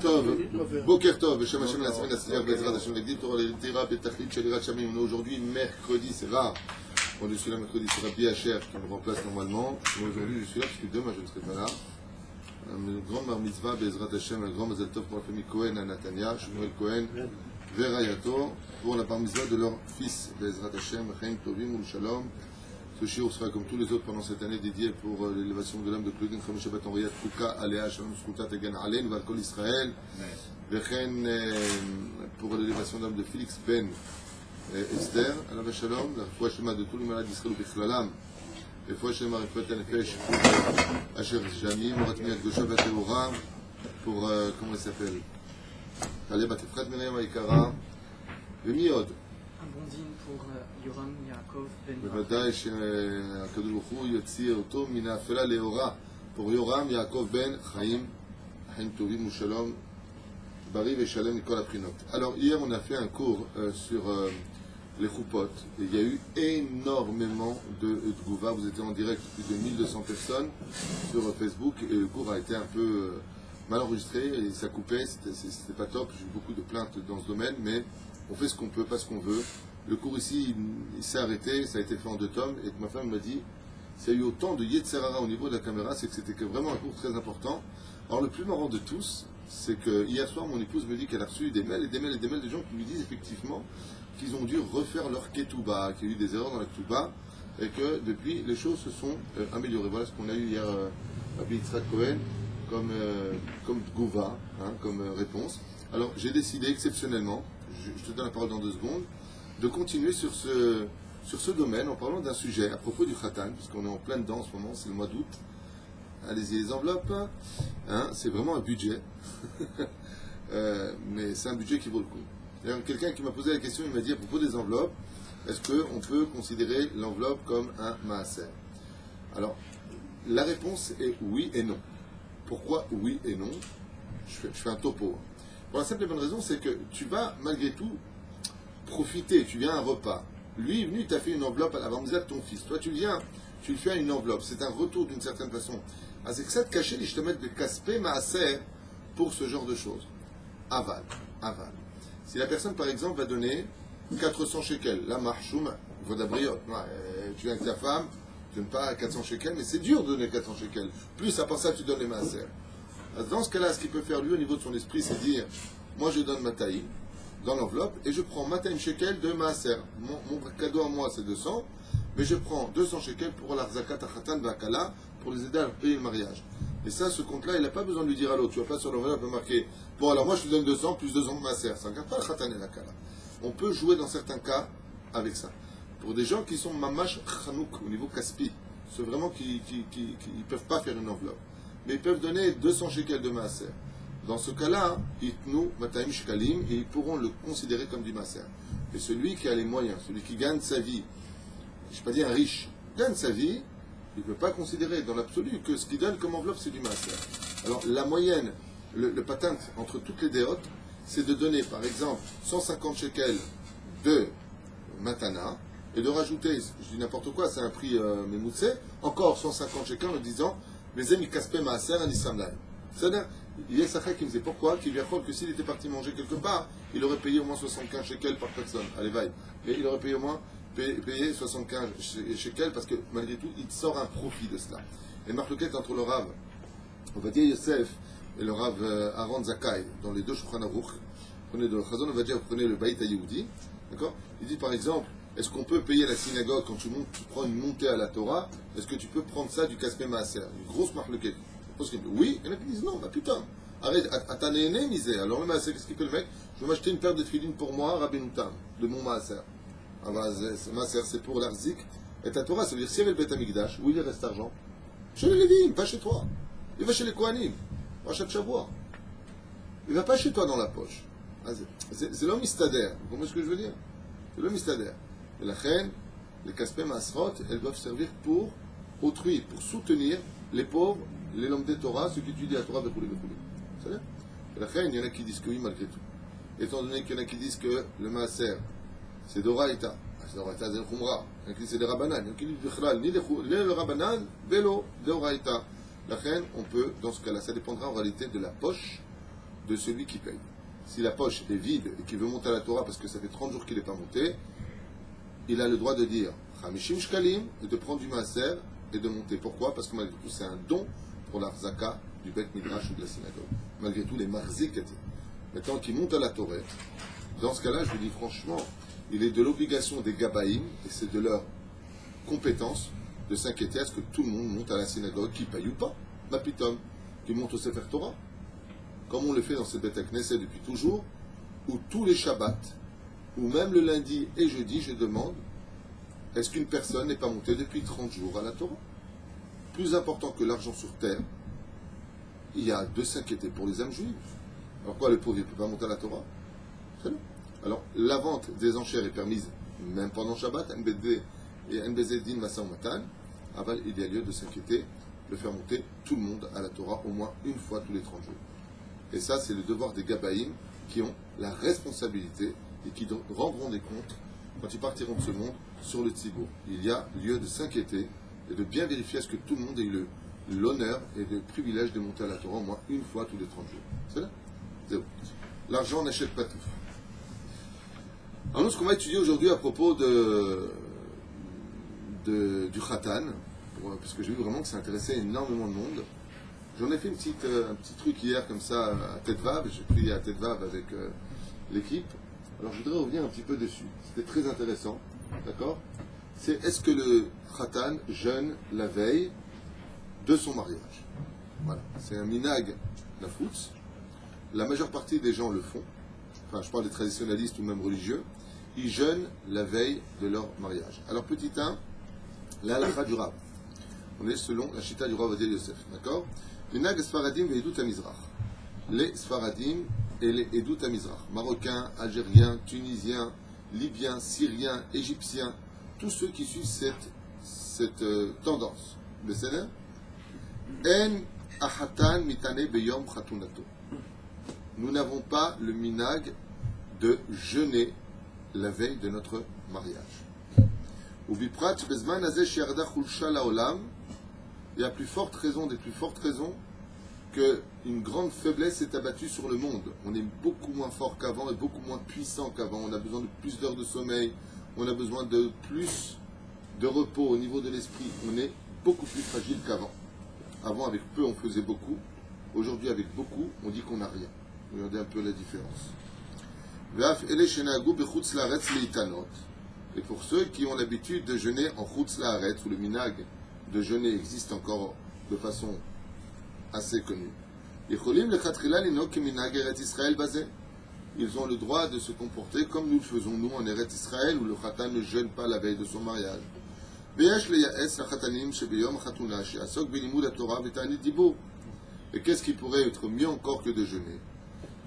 טוב, בוקר טוב, בשם השם לעצמי נצליח בעזרת השם להגדיל תורה ללתירה בתכלית של יראת שמיים. Nous aujourd'hui mercredi, c'est rare. Quand je suis là mercredi, c'est Rabbi Hacher qui me remplace normalement. Mais aujourd'hui, je suis là parce que demain je ne serai pas là. Une grande bar mitzvah, Bezrat Hashem, un grand mazel tov pour la famille Cohen à Natania, Shmuel Cohen, Verayato, pour la bar mitzvah de leur fils, Bezrat Hashem, Chaim Tovim ou Shalom. Ce shiur sera comme tous les autres pendant cette année dédié pour l'élévation de l'âme de Claudine Chaim Shabbat Henriette Fouka, Aléa, Shalom Srutat Egan Alen, Valkol Israël, Vechen pour l'élévation de l'âme de Félix Ben Esther, Alav Shalom, la foi Shema de tous les malades d'Israël ou Bichlalam, la foi Shema Refet Anefesh pour Asher Jami, Moratmi Akdosha Bateora, pour, comment il s'appelle Taleb Batefrat Miriam Aikara, Vemiod. Un bon dîme pour Yoram Yaakov Ben בוודאי שהקדוש ברוך הוא יוציא אותו מן האפלה לאורה pour Yoram Yaakov Ben Chaim Tovim Shalom Bari Veshalem Nicole Aprinot. Alors hier on a fait un cours sur les choupotes et il y a eu énormément de tgouva. Vous étiez en direct, plus de 1200 personnes sur Facebook et le cours a été un peu mal enregistré et ça coupait, c'était pas top. J'ai eu beaucoup de plaintes dans ce domaine, mais on fait ce qu'on peut, pas ce qu'on veut. Le cours ici, il s'est arrêté, ça a été fait en 2 tomes, et ma femme m'a dit, s'il y a eu autant de Yetzerara au niveau de la caméra, c'est que c'était vraiment un cours très important. Alors le plus marrant de tous, c'est que hier soir, mon épouse me dit qu'elle a reçu des mails et des mails et des mails de gens qui lui disent effectivement qu'ils ont dû refaire leur ketouba, qu'il y a eu des erreurs dans la ketouba, et que depuis, les choses se sont améliorées. Voilà ce qu'on a eu hier à Yitzhak Cohen comme Gouva, comme réponse. Alors j'ai décidé exceptionnellement, je te donne la parole dans 2 secondes, de continuer sur ce domaine en parlant d'un sujet à propos du Khatan, puisqu'on est en plein dedans en ce moment, c'est le mois d'août. Allez-y les enveloppes, c'est vraiment un budget, mais c'est un budget qui vaut le coup. D'ailleurs, quelqu'un qui m'a posé la question, il m'a dit à propos des enveloppes, est-ce qu'on peut considérer l'enveloppe comme un maaser? Alors, la réponse est oui et non. Pourquoi oui et non? Je fais un topo. Pour la simple et bonne raison, c'est que tu vas malgré tout profiter, tu viens à un repas. Lui est venu, il t'a fait une enveloppe à la bamza de ton fils. Toi, tu viens, tu lui fais une enveloppe. C'est un retour d'une certaine façon. Ah, c'est que ça te cachait, je te mets de caspé maaser pour ce genre de choses. Aval. Si la personne, par exemple, va donner 400 shekels, la marchoum, vodabriot. Tu viens avec ta femme, tu donnes pas 400 shekels, mais c'est dur de donner 400 shekels. Plus, à part ça, tu donnes les maaser. Dans ce cas-là, ce qu'il peut faire lui au niveau de son esprit, c'est dire, moi je donne ma taille dans l'enveloppe et je prends ma taille shekel de maaser. Mon cadeau à moi c'est 200, mais je prends 200 shekels pour la zakat achatan bakala pour les aider à payer le mariage. Et ça, ce compte-là, il n'a pas besoin de lui dire à l'autre. Tu vas pas sur l'enveloppe marquer, bon alors moi je te donne 200 plus 200 de maaser. Ça ne regarde pas le khatan et la kala. On peut jouer dans certains cas avec ça. Pour des gens qui sont mamash chanouk au niveau kaspi, ceux vraiment qui ne peuvent pas faire une enveloppe, mais ils peuvent donner 200 shekels de maaser. Dans ce cas-là, itnu mataim shkalim, et ils pourront le considérer comme du maaser. Et celui qui a les moyens, celui qui gagne sa vie, je ne vais pas dire un riche, gagne sa vie, il ne peut pas considérer dans l'absolu que ce qu'il donne comme enveloppe, c'est du maaser. Alors la moyenne, le patent entre toutes les déotes, c'est de donner par exemple 150 shekels de matana, et de rajouter, je dis n'importe quoi, c'est un prix memoutsé, encore 150 shekels en disant mes amis kaspé maaser en islam. C'est-à-dire, il y a Sachet qui me disait pourquoi, qu'il lui raconte que s'il était parti manger quelque part, il aurait payé au moins 75 shekels par personne. Allez, vaille. Et il aurait payé au moins 75 shekels parce que malgré tout, il sort un profit de cela. Et marloquette entre le Rav, on va dire Yosef, et le Rav Aaron Zakai, dans les 2 Shulchan Aruch, prenez de Chazon, on va dire, vous prenez le Baït Yehoudi, d'accord? Il dit par exemple, est-ce qu'on peut payer la synagogue quand tu prends une montée à la Torah? Est-ce que tu peux prendre ça du Kaspé Maaser? Une grosse marloquette. Oui, il y en a qui disent non, bah putain, arrête, à ta néné, misère. Alors le maaser, qu'est-ce qu'il fait le mec? Je veux m'acheter une paire de filines pour moi, Rabbenoutam, de mon maaser. Ah bah, maaser, c'est pour l'arzik. Et ta Torah, ça veut dire, si il y avait le Beth Amikdash, où il reste argent? Chez les Lévim, pas chez toi. Il va chez les Kohanim, à chaque Shavua. Il va pas chez toi dans la poche. Ah, c'est l'homme mystadère. Vous comprenez ce que je veux dire? C'est l'homme mystadère. Et la reine, les Kaspé Masrot, elles doivent servir pour autrui, pour soutenir les pauvres, les langues des Torah, ceux qui étudient la Torah, vous savez? Et la reine, il y en a qui disent que oui, malgré tout. Étant donné qu'il y en a qui disent que le maaser, c'est d'Oraïta. C'est d'Oraïta, c'est le Khumra. Il y en a qui disent que c'est des Rabbanan. Il y en a qui disent ni le Rabbanan, vélo, d'Oraïta. La reine, on peut, dans ce cas-là, ça dépendra en réalité de la poche de celui qui paye. Si la poche est vide et qu'il veut monter à la Torah parce que ça fait 30 jours qu'il n'est pas monté, il a le droit de dire Hamishim Shkalim et de prendre du maaser et de monter. Pourquoi? Parce que malgré tout, c'est un don pour l'Arzaka du Beth Midrash ou de la synagogue. Malgré tout, les Marzikati. Maintenant qu'il monte à la Torah, dans ce cas-là, je vous dis franchement, il est de l'obligation des Gabaïm, et c'est de leur compétence, de s'inquiéter à ce que tout le monde monte à la synagogue, qui paye ou pas, Mapitom, qui monte au Sefer Torah, comme on le fait dans ce Beth Knesset depuis toujours, où tous les Shabbats, ou même le lundi et jeudi, je demande, est-ce qu'une personne n'est pas montée depuis 30 jours à la Torah? Plus important que l'argent sur terre, il y a de s'inquiéter pour les âmes juives. Alors quoi, le pauvre, il ne peut pas monter à la Torah? Très bien. Alors, la vente des enchères est permise même pendant Shabbat, NBD et NBZDin Matan. Aval, il y a lieu de s'inquiéter, de faire monter tout le monde à la Torah au moins une fois tous les 30 jours. Et ça, c'est le devoir des Gabaïm qui ont la responsabilité et qui rendront des comptes quand ils partiront de ce monde sur le Tzibour. Il y a lieu de s'inquiéter et de bien vérifier à ce que tout le monde ait eu l'honneur et le privilège de monter à la Torah au moins une fois tous les 30 jours. C'est là? Zéro. L'argent n'achète pas tout. Alors nous, ce qu'on va étudier aujourd'hui à propos du Khatan, parce que j'ai vu vraiment que ça intéressait énormément de monde. J'en ai fait un petit truc hier comme ça à Tête Vav, j'ai pris à Tête Vav avec l'équipe. Alors je voudrais revenir un petit peu dessus. C'était très intéressant, d'accord? C'est est-ce que le Khatan jeûne la veille de son mariage? Voilà, c'est un minag nafutz. La majeure partie des gens le font. Enfin, je parle des traditionnalistes ou même religieux. Ils jeûnent la veille de leur mariage. Alors petit 1, la halakha du Rav. On est selon la chita du Rav Ovadia Yosef, d'accord? Minag Sfaradim et Edut Amizrach. Les Sfaradim et les Edut Amizrach. Marocains, Algériens, Tunisiens, Libyens, Syriens, Égyptiens, tous ceux qui suivent cette tendance. Le Seigneur En ahatan mitane beyom khatunato. Nous n'avons pas le minag de jeûner la veille de notre mariage. Il y a plus forte raison, des plus fortes raisons, qu'une grande faiblesse est abattue sur le monde. On est beaucoup moins fort qu'avant et beaucoup moins puissant qu'avant. On a besoin de plus d'heures de sommeil, on a besoin de plus de repos au niveau de l'esprit. On est beaucoup plus fragile qu'avant. Avant, avec peu, on faisait beaucoup. Aujourd'hui, avec beaucoup, on dit qu'on n'a rien. Regardez un peu la différence. Et pour ceux qui ont l'habitude de jeûner en Chutz La'aretz, où le minag de jeûner existe encore de façon assez connue, ils ont le droit de se comporter comme nous le faisons nous en Eretz Israël, où le Khatan ne jeûne pas la veille de son mariage. Et qu'est-ce qui pourrait être mieux encore que de jeûner?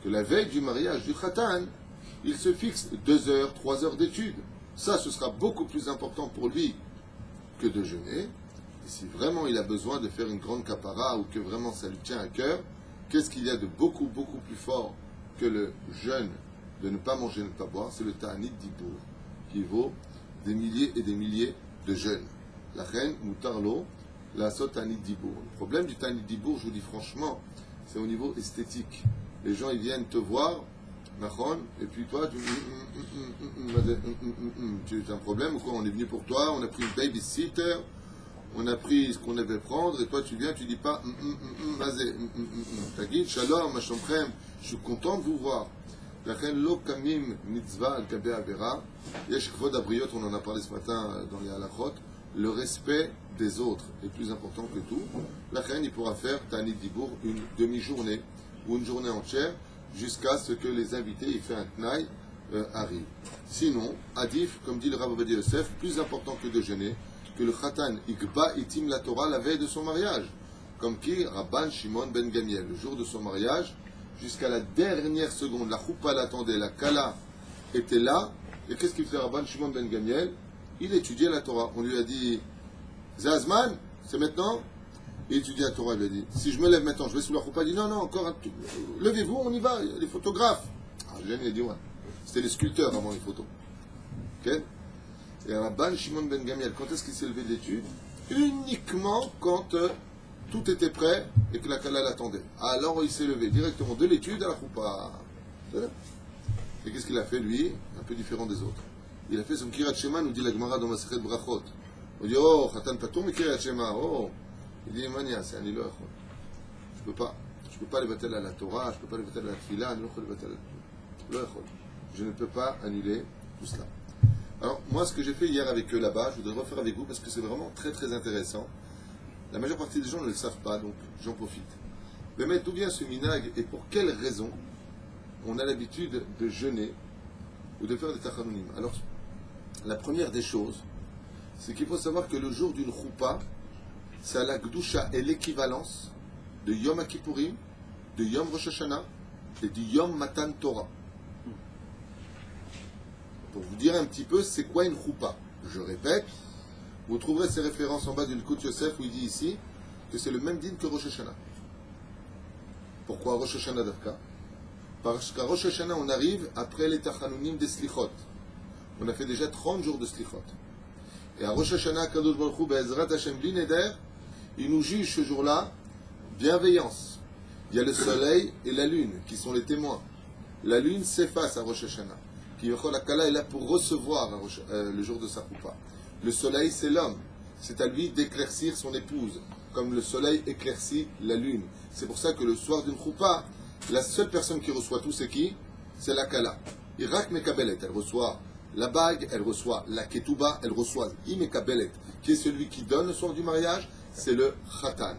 Que la veille du mariage du Khatan, il se fixe 2 heures, 3 heures d'études. Ça, ce sera beaucoup plus important pour lui que de jeûner. Et si vraiment il a besoin de faire une grande kapara ou que vraiment ça lui tient à cœur, qu'est-ce qu'il y a de beaucoup, beaucoup plus fort que le jeûne de ne pas manger, ne pas boire? C'est le Ta'anit Dibour, qui vaut des milliers et des milliers de jeûnes. La reine Moutarlo, la Sot Ta'anit Dibour. Le problème du Ta'anit Dibour, je vous dis franchement, c'est au niveau esthétique. Les gens, ils viennent te voir, et puis toi, tu as un problème ou quoi? On est venu pour toi, on a pris une babysitter, on a pris ce qu'on devait prendre, et toi tu viens, tu dis pas, Tagit, Shalom, Mashomchem, je suis content de vous voir. La reine Lo Kamim Mitzvah Al-Kabe Avera, Yesh Kvod Abriot, on en a parlé ce matin dans les halachot, le respect des autres est plus important que tout. La reine, il pourra faire Ta'anit Dibour une demi-journée ou une journée entière, jusqu'à ce que les invités, il fait un tnaï, arrivent. Sinon, Adif, comme dit le Rav Ovadia Yosef, plus important que de jeûner, que le Khatan Ikba Itim la Torah la veille de son mariage. Comme qui, Rabban Shimon ben Gamiel, le jour de son mariage, jusqu'à la dernière seconde, la choupa l'attendait, la kala était là, et qu'est-ce qu'il fait Rabban Shimon ben Gamiel? Il étudiait la Torah. On lui a dit, Zazman, c'est maintenant? Il étudie la Torah, il lui a dit, si je me lève maintenant, je vais sous la choupa, il dit, non, encore un tout. Levez-vous, on y va, les photographes. Ah, le jeune, il a dit, ouais. C'était les sculpteurs avant les photos. Ok? Et Rabban Shimon ben Gamiel, quand est-ce qu'il s'est levé de l'étude? Uniquement quand tout était prêt et que la Kala l'attendait. Alors il s'est levé directement de l'étude à la Choupa. Et qu'est-ce qu'il a fait lui? Un peu différent des autres. Il a fait son Kirat Shema, nous dit la Gemara dans Masechet Brachot. On dit oh, Khatan Patoum et Kirat Shema. Oh, il dit Mania, c'est un ilor. Je peux pas. Je peux pas les battre à la Torah, je peux pas les battre à la Tfila, je ne peux pas annuler tout cela. Alors, moi, ce que j'ai fait hier avec eux là-bas, je voudrais refaire avec vous parce que c'est vraiment très très intéressant. La majeure partie des gens ne le savent pas, donc j'en profite. Mais d'où vient ce minag et pour quelles raisons on a l'habitude de jeûner ou de faire des tachanounim? Alors, la première des choses, c'est qu'il faut savoir que le jour d'une choupa, c'est à la Gdusha et l'équivalence de Yom Kippourim, de Yom Rosh Hashanah et du Yom Matan Torah. Pour vous dire un petit peu, c'est quoi une choupa? Je répète, vous trouverez ces références en bas du Likut Yosef où il dit ici que c'est le même din que Rosh Hashanah. Pourquoi Rosh Hashanah d'Afka? Parce qu'à Rosh Hashanah, on arrive après les Tachanounim des Slichot. On a fait déjà 30 jours de Slichot. Et à Rosh Hashanah, Kadosh Baruch Hu, Be'ezrat Hashem Bli Neder, il nous juge ce jour-là bienveillance. Il y a le soleil et la lune qui sont les témoins. La lune s'efface à Rosh Hashanah. Kiyachol Akala est là pour recevoir le jour de sa choupa. Le soleil, c'est l'homme. C'est à lui d'éclaircir son épouse, comme le soleil éclaircit la lune. C'est pour ça que le soir d'une choupa, la seule personne qui reçoit tout, c'est qui? C'est la Kala. Irak Mekabelet, elle reçoit la bague, elle reçoit la ketouba, elle reçoit Imekabelet, qui est celui qui donne le soir du mariage, c'est le Khatan.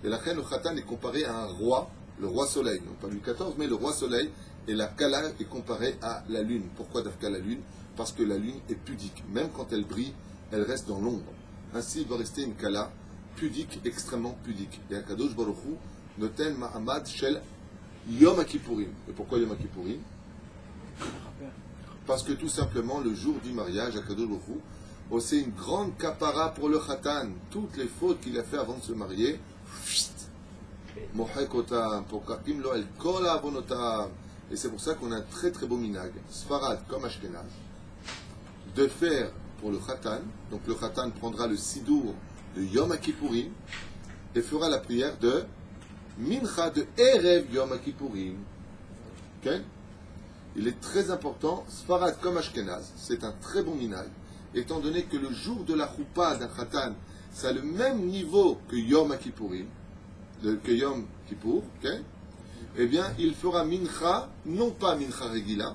Et la reine, le Khatan est comparé à un roi, le roi soleil, non pas Louis XIV, mais le roi soleil, et la Kala est comparée à la lune. Pourquoi d'Afka la lune? Parce que la lune est pudique. Même quand elle brille, elle reste dans l'ombre. Ainsi, il va rester une Kala pudique, extrêmement pudique. Et Akadosh Baruch Hu noten Ma'amad Shel Yom Kippourim. Et pourquoi Yom Kippourim? Parce que tout simplement, le jour du mariage, Akadosh Baruch Hu, c'est une grande kapara pour le Khatan. Toutes les fautes qu'il a fait avant de se marier, Mohekotam, Pokakim lo el kol avonotam. Et c'est pour ça qu'on a un très très beau minag, Sfarad comme Ashkenaz, de faire pour le Khatan. Donc le Khatan prendra le Sidour de Yom Kippourim et fera la prière de Mincha de Erev Yom Kippourim. Okay? Il est très important, Sfarad comme Ashkenaz, c'est un très bon minag, étant donné que le jour de la choupa d'un Khatan, ça a le même niveau que Yom Kippourim, que Yom Kippour, okay? Eh bien, il fera mincha, non pas mincha regila,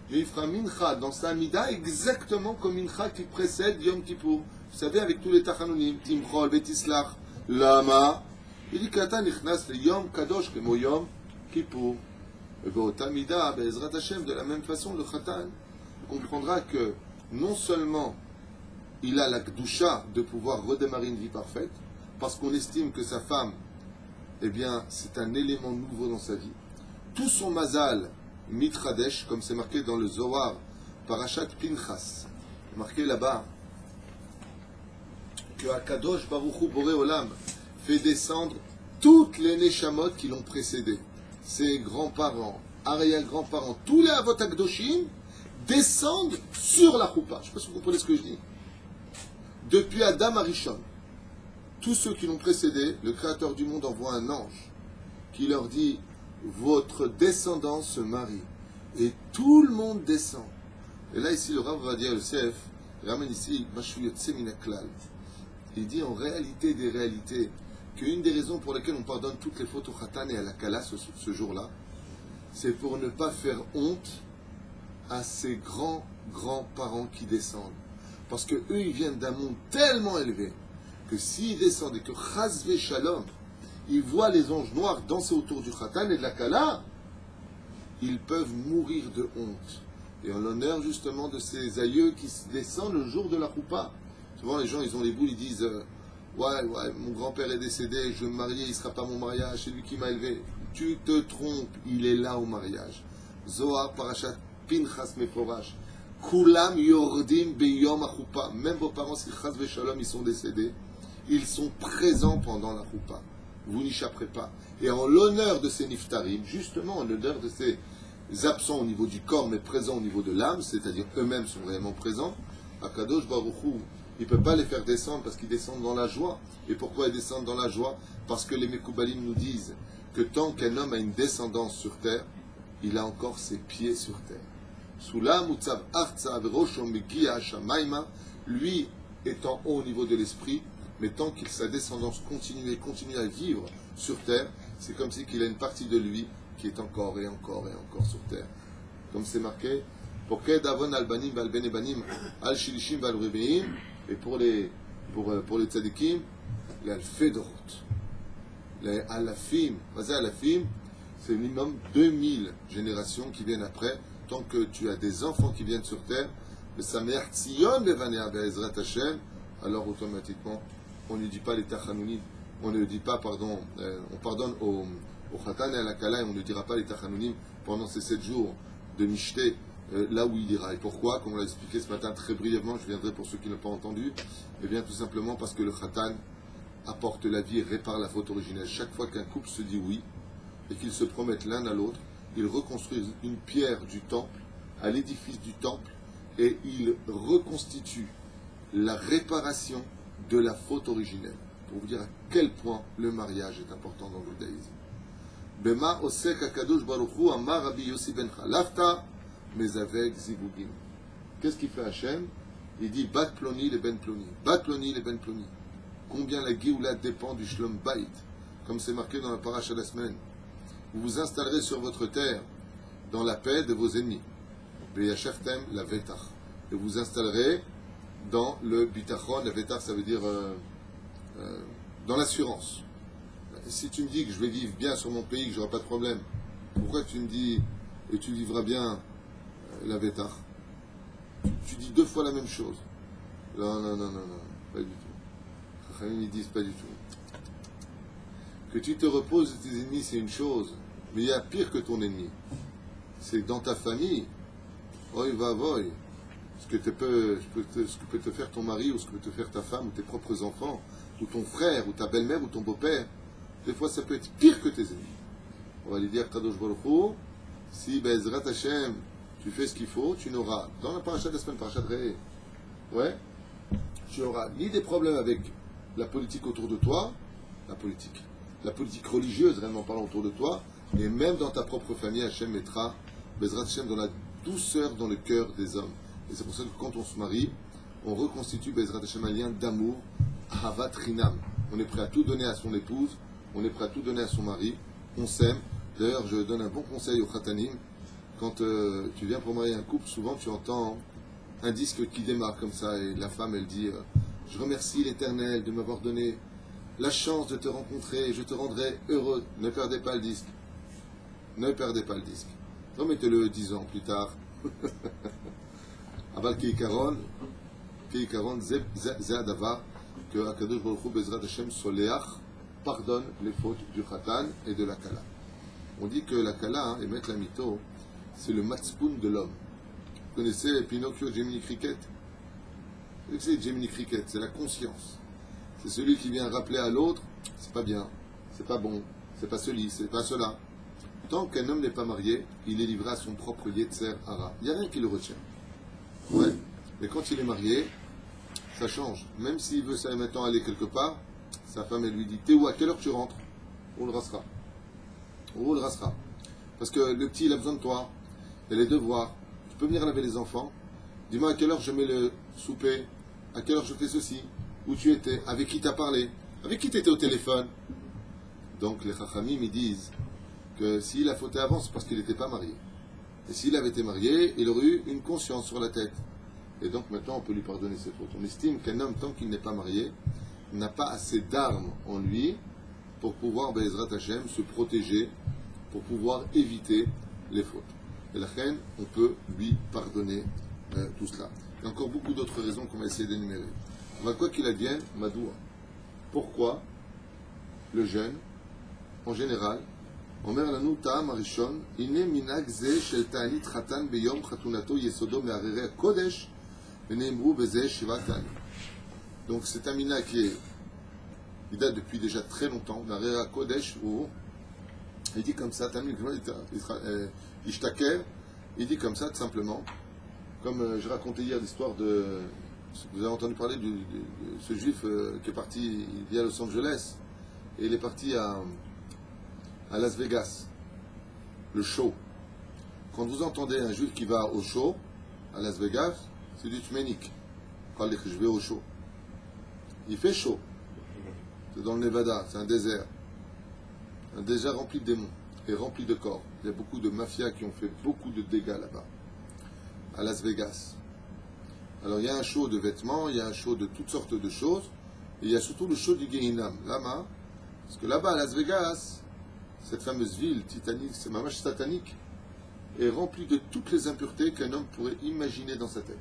mais il fera mincha dans sa mida exactement comme mincha qui précède Yom Kippour. Vous savez, avec tous les tachanounim, Timchol, Betislach, Lama, il dit Katan ichnas le Yom Kadosh comme Yom Kippour. Et bien, mida, Be'ezrat Hashem, de la même façon, le Khatan comprendra que non seulement il a la Kdusha de pouvoir redémarrer une vie parfaite, parce qu'on estime que sa femme, eh bien, c'est un élément nouveau dans sa vie. Tout son mazal, mitradesh, comme c'est marqué dans le Zohar, Parashat Pinchas, marqué là-bas, que Akadosh Baruch Hu Boré Olam fait descendre toutes les Neshamot qui l'ont précédé. Ses grands-parents, arrière-grands-parents, tous les Avot Akdoshim descendent sur la choupa. Je ne sais pas si vous comprenez ce que je dis. Depuis Adam Arishon, tous ceux qui l'ont précédé, le Créateur du monde envoie un ange qui leur dit « Votre descendance se marie. » Et tout le monde descend. Et là, ici, le Rav va dire, le CF, il ramène ici « Mashuyotse minaklal ». Il dit en réalité des réalités qu'une des raisons pour lesquelles on pardonne toutes les fautes au Khatan et à la Kala ce jour-là, c'est pour ne pas faire honte à ces grands-grands-parents qui descendent. Parce que eux, ils viennent d'un monde tellement élevé que s'ils descendent et que Chazvé Shalom, ils voient les anges noirs danser autour du Khatan et de la Kala, ils peuvent mourir de honte. Et en l'honneur justement de ces aïeux qui descendent le jour de la Choupa. Souvent les gens, ils ont les boules, ils disent ouais, mon grand-père est décédé, je vais me marier, il ne sera pas mon mariage, c'est lui qui m'a élevé. Tu te trompes, il est là au mariage. Zohar Parashat Pinchas Meforash. Kulam Yordim Beyom Achoupa. Même vos parents, si Chazvé Shalom, ils sont décédés, ils sont présents pendant la Choupa. Vous n'échapperez pas. Et en l'honneur de ces niftarim, justement en l'honneur de ces absents au niveau du corps, mais présents au niveau de l'âme, c'est-à-dire eux-mêmes sont réellement présents, Akadosh Baruch Hu, il ne peut pas les faire descendre parce qu'ils descendent dans la joie. Et pourquoi ils descendent dans la joie? Parce que les Mekoubalim nous disent que tant qu'un homme a une descendance sur terre, il a encore ses pieds sur terre. Lui est en haut au niveau de l'esprit, mais tant que sa descendance continue à vivre sur terre, c'est comme si qu'il a une partie de lui qui est encore et encore et encore sur terre. Comme c'est marqué, et pour les tzadikim, l'alfé de route. Les alafim, c'est minimum 2000 générations qui viennent après, tant que tu as des enfants qui viennent sur terre, alors automatiquement, on ne dit pas les tachanounim, on ne dit pas, pardon, on pardonne au khatan et à la kala, et on ne dira pas les tachanounim pendant ces 7 jours de Mishté, là où il dira. Et pourquoi? Comme on l'a expliqué ce matin très brièvement, je viendrai pour ceux qui n'ont pas entendu, eh bien tout simplement parce que le khatan apporte la vie et répare la faute originelle. Chaque fois qu'un couple se dit oui, et qu'ils se promettent l'un à l'autre, ils reconstruisent une pierre du temple, à l'édifice du temple, et ils reconstituent la réparation de la faute originelle. Pour vous dire à quel point le mariage est important dans le judaïsme. Bema osek akadosh baruch hu amar Rabbi Yossi ben Chalafta mezaveg zivugim. Qu'est-ce qu'il fait Hachem? Il dit bat ploni le ben ploni, bat ploni le ben ploni. Combien la Géoula dépend du Shlom Bayit, comme c'est marqué dans la paracha de la semaine. Vous vous installerez sur votre terre dans la paix de vos ennemis. Beyasheftem la vetach. Et vous installerez dans le bitachon. La vetach, ça veut dire dans l'assurance. Si tu me dis que je vais vivre bien sur mon pays, que je n'aurai pas de problème, pourquoi tu me dis et tu vivras bien la vetach? Tu dis 2 fois la même chose. Non, pas du tout. Ils disent pas du tout. Que tu te reposes de tes ennemis, c'est une chose, mais il y a pire que ton ennemi. C'est dans ta famille. Oi va voy. Ce que peut te faire ton mari, ou ce que peut te faire ta femme, ou tes propres enfants, ou ton frère, ou ta belle-mère, ou ton beau-père. Des fois, ça peut être pire que tes ennemis. On va lui dire, Kadosh Baruch Hu, si Be'ezrat Hashem, tu fais ce qu'il faut, tu n'auras, dans la paracha de la semaine, paracha de Réé, tu n'auras ni des problèmes avec la politique autour de toi, la politique religieuse, réellement parlant, autour de toi, et même dans ta propre famille, Hashem mettra Bezrat Hashem dans la douceur dans le cœur des hommes. Et c'est pour ça que quand on se marie, on reconstitue Bezrat Hashem un lien d'amour, Ahavat Rinam. On est prêt à tout donner à son épouse, on est prêt à tout donner à son mari, on s'aime. D'ailleurs, je donne un bon conseil aux khatanim. Quand tu viens pour marier un couple, souvent tu entends un disque qui démarre comme ça, et la femme, elle dit je remercie l'Éternel de m'avoir donné la chance de te rencontrer, et je te rendrai heureux. Ne perdez pas le disque. Ne perdez pas le disque. Remettez-le 10 ans plus tard. Aval Keikaron, Zé Adava, que Akadosh Baruch Hu Bezrat Hashem Soleach pardonne les fautes du Khatan et de la Kala. On dit que la Kala, et mettre la mytho, c'est le matzpoun de l'homme. Vous connaissez Pinocchio, Jiminy Cricket? C'est Jiminy Cricket, c'est la conscience. C'est celui qui vient rappeler à l'autre, c'est pas bien, c'est pas bon, c'est pas ceci, c'est pas cela. Tant qu'un homme n'est pas marié, il est livré à son propre Yetzer Hara. Il n'y a rien qui le retient. Ouais. Mais quand il est marié, ça change. Même s'il veut ça maintenant aller quelque part, sa femme elle lui dit t'es où, à quelle heure tu rentres? On le rassera. On le rassera. Parce que le petit il a besoin de toi. Il a les devoirs. Tu peux venir laver les enfants. Dis-moi à quelle heure je mets le souper. À quelle heure je fais ceci. Où tu étais. Avec qui t'as parlé. Avec qui tu étais au téléphone. Donc les chachamim ils disent que s'il a fauté avant, c'est parce qu'il n'était pas marié. Et s'il avait été marié, il aurait eu une conscience sur la tête. Et donc maintenant, on peut lui pardonner ses fautes. On estime qu'un homme, tant qu'il n'est pas marié, n'a pas assez d'armes en lui pour pouvoir, Be'ezrat Hashem, se protéger, pour pouvoir éviter les fautes. Et la reine, on peut lui pardonner tout cela. Il y a encore beaucoup d'autres raisons qu'on va essayer d'énumérer. Quoi qu'il advienne, Madoua. Pourquoi le jeûne, en général, אומר לנו טעם הראשון, הנה מנהג זה של תענית חתן ביום חתונתו יסודו מהררי הקודש ונאמרו בזה 7 תענית. Donc c'est un minhag qui date depuis déjà très longtemps, מהררי הקודש, où il dit comme ça, תענית, ישתכר, il dit comme ça tout simplement, comme je racontais hier l'histoire Vous avez entendu parler de ce juif qui est parti, il vit à Los Angeles, et il est parti à Las Vegas, le show. Quand vous entendez un juif qui va au show, à Las Vegas, c'est du tménik. Quand je vais au show. Il fait chaud. C'est dans le Nevada, c'est un désert. Un désert rempli de démons et rempli de corps. Il y a beaucoup de mafias qui ont fait beaucoup de dégâts là-bas, à Las Vegas. Alors il y a un show de vêtements, il y a un show de toutes sortes de choses, et il y a surtout le show du Gehinam. Lama, parce que là-bas, à Las Vegas, cette fameuse ville titanique, c'est mamash satanique, est remplie de toutes les impuretés qu'un homme pourrait imaginer dans sa tête.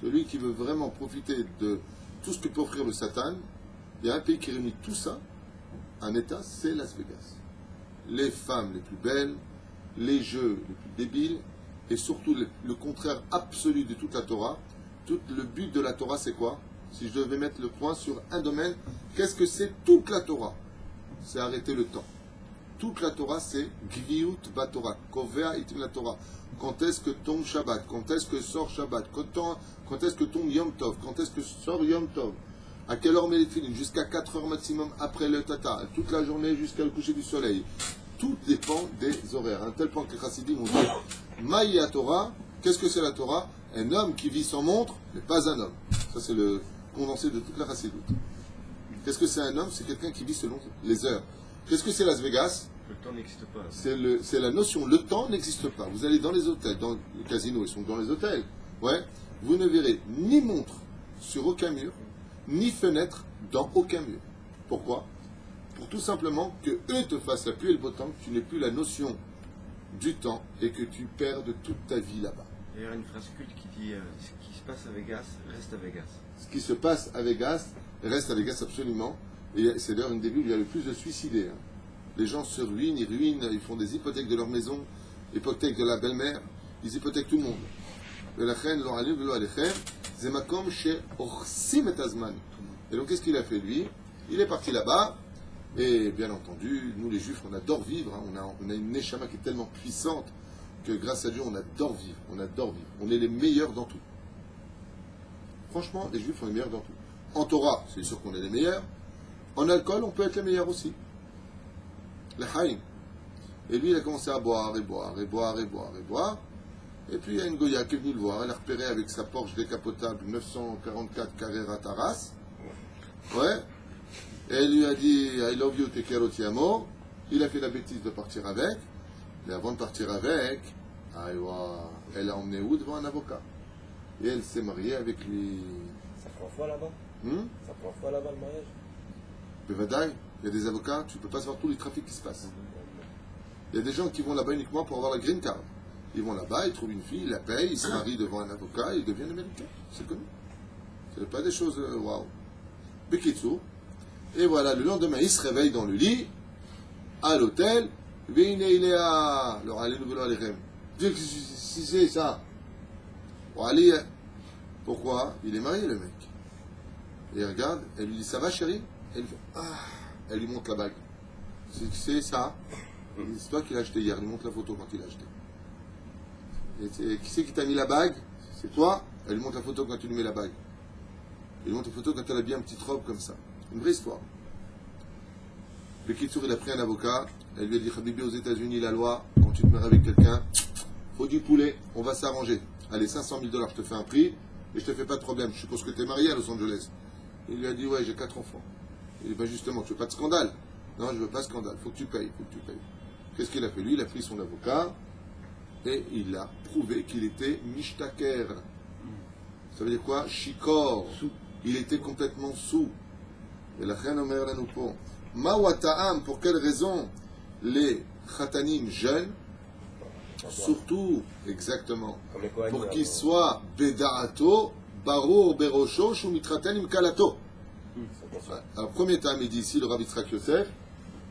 Celui qui veut vraiment profiter de tout ce que peut offrir le Satan, il y a un pays qui réunit tout ça, un État, c'est Las Vegas. Les femmes les plus belles, les jeux les plus débiles, et surtout le contraire absolu de toute la Torah. Tout le but de la Torah, c'est quoi? Si je devais mettre le point sur un domaine, qu'est-ce que c'est toute la Torah? C'est arrêter le temps. Toute la Torah, c'est Gviut Batorah, Kovea itim la Torah. Quand est-ce que tombe Shabbat? Quand est-ce que sort Shabbat? Quand est-ce que tombe Yom Tov? Quand est-ce que sort Yom Tov? À quelle heure met les filines? Jusqu'à 4 heures maximum après le Tata. Toute la journée jusqu'à le coucher du soleil. Tout dépend des horaires. À un tel point que les chassidim ont dit Maïa Torah, qu'est-ce que c'est la Torah? Un homme qui vit sans montre n'est pas un homme. Ça, c'est le condensé de toute la chassidoute. Qu'est-ce que c'est un homme? C'est quelqu'un qui vit selon les heures. Qu'est-ce que c'est Las Vegas? Le temps n'existe pas. C'est la notion. Le temps n'existe pas. Vous allez dans les hôtels, dans les casinos, ils sont dans les hôtels. Ouais. Vous ne verrez ni montre sur aucun mur, ni fenêtre dans aucun mur. Pourquoi? Pour tout simplement que eux te fassent la pluie et le beau temps, que tu n'aies plus la notion du temps et que tu perdes toute ta vie là-bas. Il y a une phrase culte qui dit ce qui se passe à Vegas reste à Vegas. Ce qui se passe à Vegas reste à Vegas absolument. Et c'est d'ailleurs une des villes où il y a le plus de suicidés. Hein. Les gens se ruinent, ils font des hypothèques de leur maison, hypothèques de la belle-mère, ils hypothèquent tout le monde. Et donc qu'est-ce qu'il a fait lui? Il est parti là-bas, et bien entendu, nous les juifs, on adore vivre, hein. On a une neshama qui est tellement puissante que grâce à Dieu, on adore vivre, on est les meilleurs dans tout. Franchement, les juifs sont les meilleurs dans tout. En Torah, c'est sûr qu'on est les meilleurs. En alcool, on peut être les meilleurs aussi. Le haïm. Et lui, il a commencé à boire, et boire, et boire, et boire, et boire. Et puis, il y a une Goya qui est venue le voir. Elle a repéré avec sa Porsche décapotable 944 Carrera Taras. Ouais. Et elle lui a dit I love you, te quiero, ti amo. Il a fait la bêtise de partir avec. Et avant de partir avec, elle a emmené où devant un avocat. Et elle s'est mariée avec lui. Ça prend foi là-bas? Ça prend foi là-bas le mariage? Bevadaï, il y a des avocats, tu ne peux pas savoir tous les trafics qui se passent. Il y a des gens qui vont là-bas uniquement pour avoir la green card. Ils vont là-bas, ils trouvent une fille, ils la payent, ils se marient devant un avocat, ils deviennent américains. C'est connu. Ce n'est pas des choses waouh. Bekitsu. Et voilà, le lendemain, il se réveille dans le lit, à l'hôtel. Vine, il est à. Alors, allez, nous voulons aller. Si c'est ça. Bon, allez. Pourquoi? Il est marié, le mec. Et il regarde, elle lui dit ça va, chérie? Elle fait elle lui montre la bague. C'est ça. C'est toi qui l'as acheté hier. Elle lui montre la photo quand il l'a acheté. Et qui c'est qui t'a mis la bague? C'est toi. Elle lui montre la photo quand tu lui mets la bague. Elle lui montre la photo quand elle a bien une petite robe comme ça. Une vraie histoire. Le Kitsour, il a pris un avocat. Elle lui a dit Habibi, aux États-Unis, la loi, quand tu te maries avec quelqu'un, faut du poulet, on va s'arranger. Allez, $500 000, je te fais un prix et je te fais pas de problème. Je suppose que tu es marié à Los Angeles. Il lui a dit ouais, j'ai 4 enfants. Il dit ben justement, tu veux pas de scandale? Non, je veux pas de scandale. Faut que tu payes, Qu'est-ce qu'il a fait lui? Il a pris son avocat et il a prouvé qu'il était mishtaker. Ça veut dire quoi? Shikor. Il était complètement sous. Et la reine Omer la nous pond. Mawata'am, pour quelle raison les khatanim jeunes, surtout, exactement, pour qu'ils soient beda'ato, barour berosho, shumitraten imkalato. Alors, premier temps, il dit ici le Rabbi Yitzhak Yosef,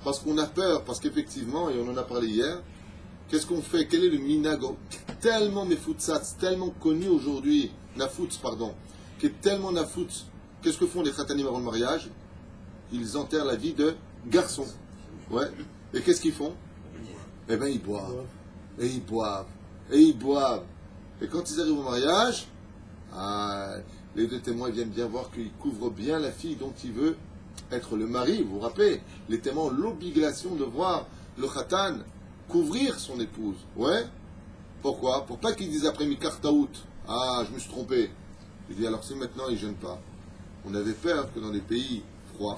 parce qu'on a peur, parce qu'effectivement, et on en a parlé hier, qu'est-ce qu'on fait? Quel est le minago? Tellement mefutsatz, tellement connu aujourd'hui, nafutz, pardon, qui est tellement nafutz. Qu'est-ce que font les khatanim avant le mariage? Ils enterrent la vie de garçon. Ouais. Et qu'est-ce qu'ils font? Eh bien, ils boivent. Et ils boivent. Et ils boivent. Et quand ils arrivent au mariage, les deux témoins viennent bien voir qu'il couvre bien la fille dont il veut être le mari. Vous vous rappelez, les témoins ont l'obligation de voir le khatan couvrir son épouse. Ouais. Pourquoi? Pour pas qu'ils disent après Mikartaout, ah, je me suis trompé. Il dit alors si maintenant il ne gêne pas. On avait peur que dans les pays froids,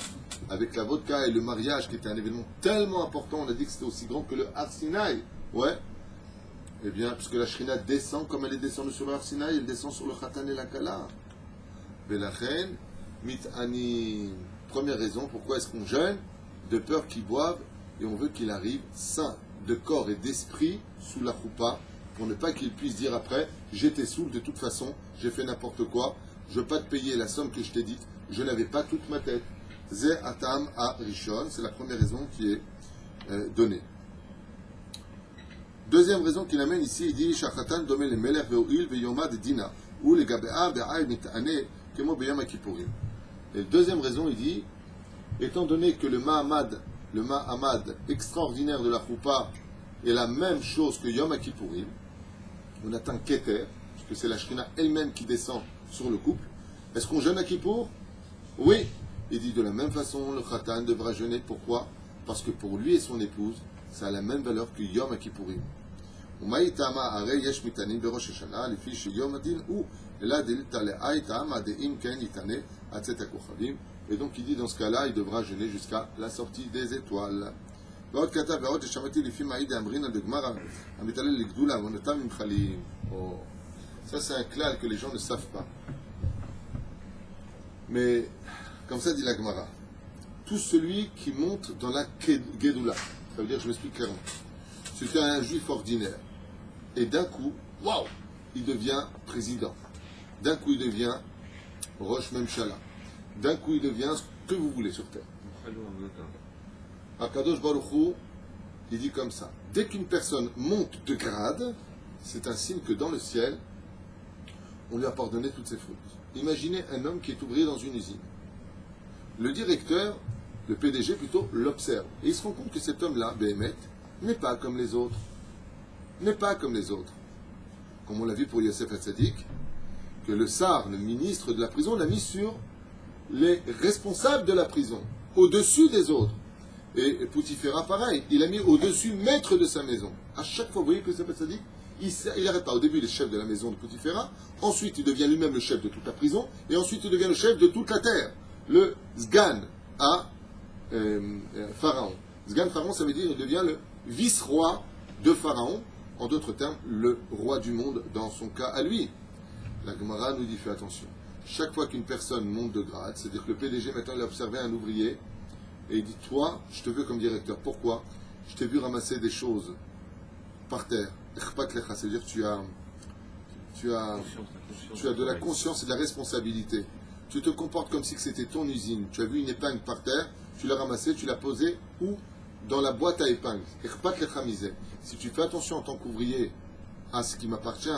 avec la vodka et le mariage qui était un événement tellement important, on a dit que c'était aussi grand que le Har Sinaï. Ouais. Eh bien, puisque la Shrina descend comme elle est descendue sur le Har Sinaï, elle descend sur le khatan et la kala. Belachen, mit'ani. Première raison, pourquoi est-ce qu'on jeûne? De peur qu'il boive et on veut qu'il arrive sain de corps et d'esprit sous la choupa pour ne pas qu'il puisse dire après j'étais saoul de toute façon, j'ai fait n'importe quoi, je ne veux pas te payer la somme que je t'ai dite, je n'avais pas toute ma tête. Ze atam a rishon, c'est la première raison qui est donnée. Deuxième raison qu'il amène ici, il dit Shachatan domé le melech ve'oil ve'yomad dina ou le gabea be'ay mit'ane kemo beyam kippurim. Et la deuxième raison, il dit, étant donné que le Mahamad extraordinaire de la Choupa est la même chose que Yom Kippourim, on atteint Keter, parce que c'est la Shrina elle-même qui descend sur le couple. Est-ce qu'on jeûne à Kippour? Oui. Il dit de la même façon, le Khatan devra jeûner. Pourquoi? Parce que pour lui et son épouse, ça a la même valeur que Yom Kippourim. Et donc il dit dans ce cas-là, il devra jeûner jusqu'à la sortie des étoiles. Oh. Ça c'est un clal que les gens ne savent pas. Mais, comme ça dit la Gemara, tout celui qui monte dans la Gedula, ça veut dire, je m'explique clairement, c'est un juif ordinaire, et d'un coup, waouh, il devient président. D'un coup, il devient Rosh Memshala. D'un coup, il devient ce que vous voulez sur terre. Akadosh Baruch Hu, il dit comme ça. Dès qu'une personne monte de grade, c'est un signe que dans le ciel, on lui a pardonné toutes ses fautes. Imaginez un homme qui est ouvrier dans une usine. Le directeur, le PDG plutôt, l'observe. Et il se rend compte que cet homme-là, Béhémet, n'est pas comme les autres. N'est pas comme les autres. Comme on l'a vu pour Yosef Hatzadik, que le Sar, le ministre de la prison, l'a mis sur les responsables de la prison, au-dessus des autres. Et Poutifera, pareil, il a mis au-dessus maître de sa maison. À chaque fois, vous voyez que Yosef Hatzadik, il n'arrête pas. Au début, il est chef de la maison de Poutifera, ensuite il devient lui-même le chef de toute la prison, et ensuite il devient le chef de toute la terre. Le Sgan à Pharaon. Sgan Pharaon, ça veut dire qu'il devient le vice-roi de Pharaon, en d'autres termes, le roi du monde dans son cas à lui. La Gemara nous dit, fais attention. Chaque fois qu'une personne monte de grade, c'est-à-dire que le PDG maintenant il a observé un ouvrier et il dit, toi, je te veux comme directeur. Pourquoi? Je t'ai vu ramasser des choses par terre. C'est-à-dire que tu as de la conscience et de la responsabilité. Tu te comportes comme si c'était ton usine. Tu as vu une épingle par terre, tu l'as ramassée, tu l'as posée où? Dans la boîte à épingles. Si tu fais attention en tant qu'ouvrier à ce qui m'appartient,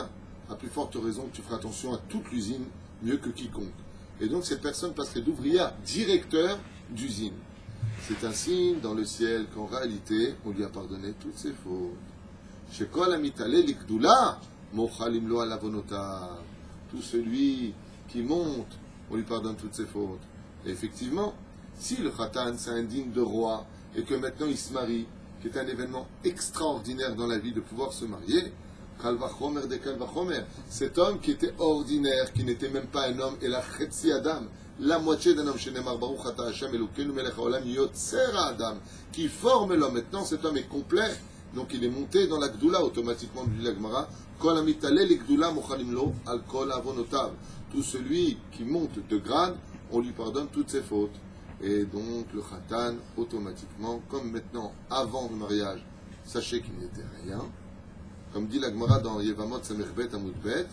à plus forte raison que tu feras attention à toute l'usine mieux que quiconque. Et donc cette personne passerait d'ouvrier à directeur d'usine. C'est un signe dans le ciel qu'en réalité, on lui a pardonné toutes ses fautes. Tout celui qui monte, on lui pardonne toutes ses fautes. Et effectivement, si le khatan c'est un digne de roi et que maintenant il se marie, qui est un événement extraordinaire dans la vie de pouvoir se marier, Kalvachomer de Kalvachomer, cet homme qui était ordinaire, qui n'était même pas un homme, et la Chetzi Adam, la moitié d'un homme, Shenemar Baruch Ata Hashem Elokeinu Melech Haolam Yotzer Adam, qui forme l'homme. Maintenant cet homme est complet, donc il est monté dans la Gdoula automatiquement, dit la Gemara, Kol Amitale Gdoula Mochalim Lo Al Kol Avonotav. Tout celui qui monte de grade, on lui pardonne toutes ses fautes. Et donc le khatan, automatiquement, comme maintenant, avant le mariage, sachez qu'il n'était rien. Comme dit la Gemara dans Yevamot Samerbet Amoudbet,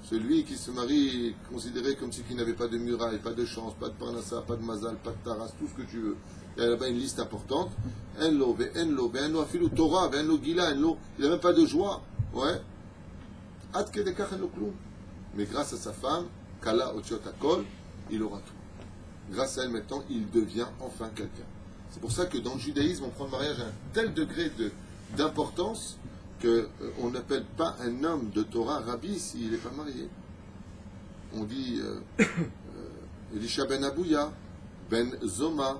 celui qui se marie considéré comme si il n'avait pas de muraille, pas de chance, pas de parnassa, pas de mazal, pas de taras, tout ce que tu veux. Il y a là-bas une liste importante. Enlo, ve'enlo, ve'enlo afilu Torah, ve'enlo gila, enlo. Il n'a même pas de joie. Ouais. Ad kedekach enlo kloum. Mais grâce à sa femme, Kala Otiot Akol, il aura tout. Grâce à elle, maintenant, il devient enfin quelqu'un. C'est pour ça que dans le judaïsme, on prend le mariage à un tel degré d'importance qu'on n'appelle pas un homme de Torah rabbi s'il n'est pas marié. on dit Elisha ben Abouya, ben Zoma,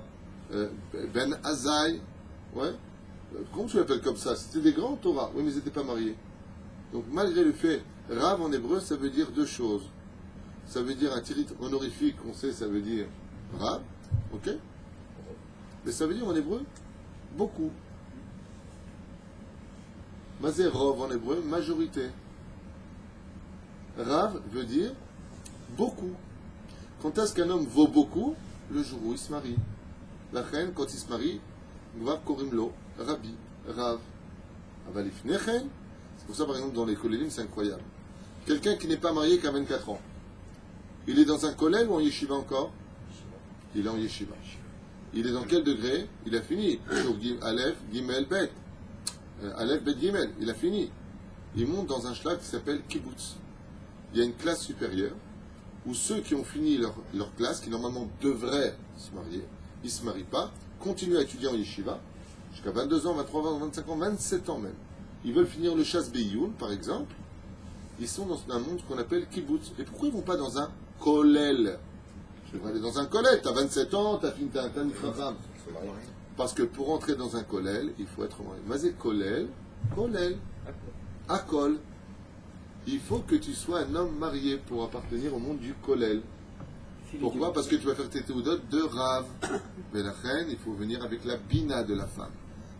ben Azaï. Ouais. Comment tu l'appelles comme ça? C'était des grands Torah. Oui, mais ils n'étaient pas mariés. Donc, malgré le fait, Rav en hébreu, ça veut dire deux choses. Ça veut dire un titre honorifique, on sait, ça veut dire Rav. Ok? Mais ça veut dire en hébreu beaucoup. Mazé Rov en hébreu, majorité. Rav veut dire beaucoup. Quand est-ce qu'un homme vaut beaucoup? Le jour où il se marie. La reine, quand il se marie, Gvar Korimlo, Rabbi, Rav. Avalif Nechen. C'est pour ça, par exemple, dans les kolélim, c'est incroyable. Quelqu'un qui n'est pas marié qu'à 24 ans, il est dans un kollel ou en yeshiva encore? Il est en yeshiva. Il est dans quel degré? Il a fini. Aleph, Gimel, Bet. Aleph, Bet, Gimel. Il a fini. Il monte dans un shlag qui s'appelle Kibbutz. Il y a une classe supérieure où ceux qui ont fini leur classe, qui normalement devraient se marier, ils ne se marient pas, continuent à étudier en yeshiva jusqu'à 22 ans, 23 ans, 25 ans, 27 ans même. Ils veulent finir le Shas Beyoun, par exemple. Ils sont dans un monde qu'on appelle Kibbutz. Et pourquoi ils ne vont pas dans un kollel? Je devrais aller dans un kollel. Tu as 27 ans, tu as fini ta nifratam. Parce que pour entrer dans un kollel, il faut être marié. Mazé kollel, kollel, akol. Il faut que tu sois un homme marié pour appartenir au monde du kollel. Pourquoi? Parce que tu vas faire tes théodotes de Rav. Mais la reine, il faut venir avec la bina de la femme.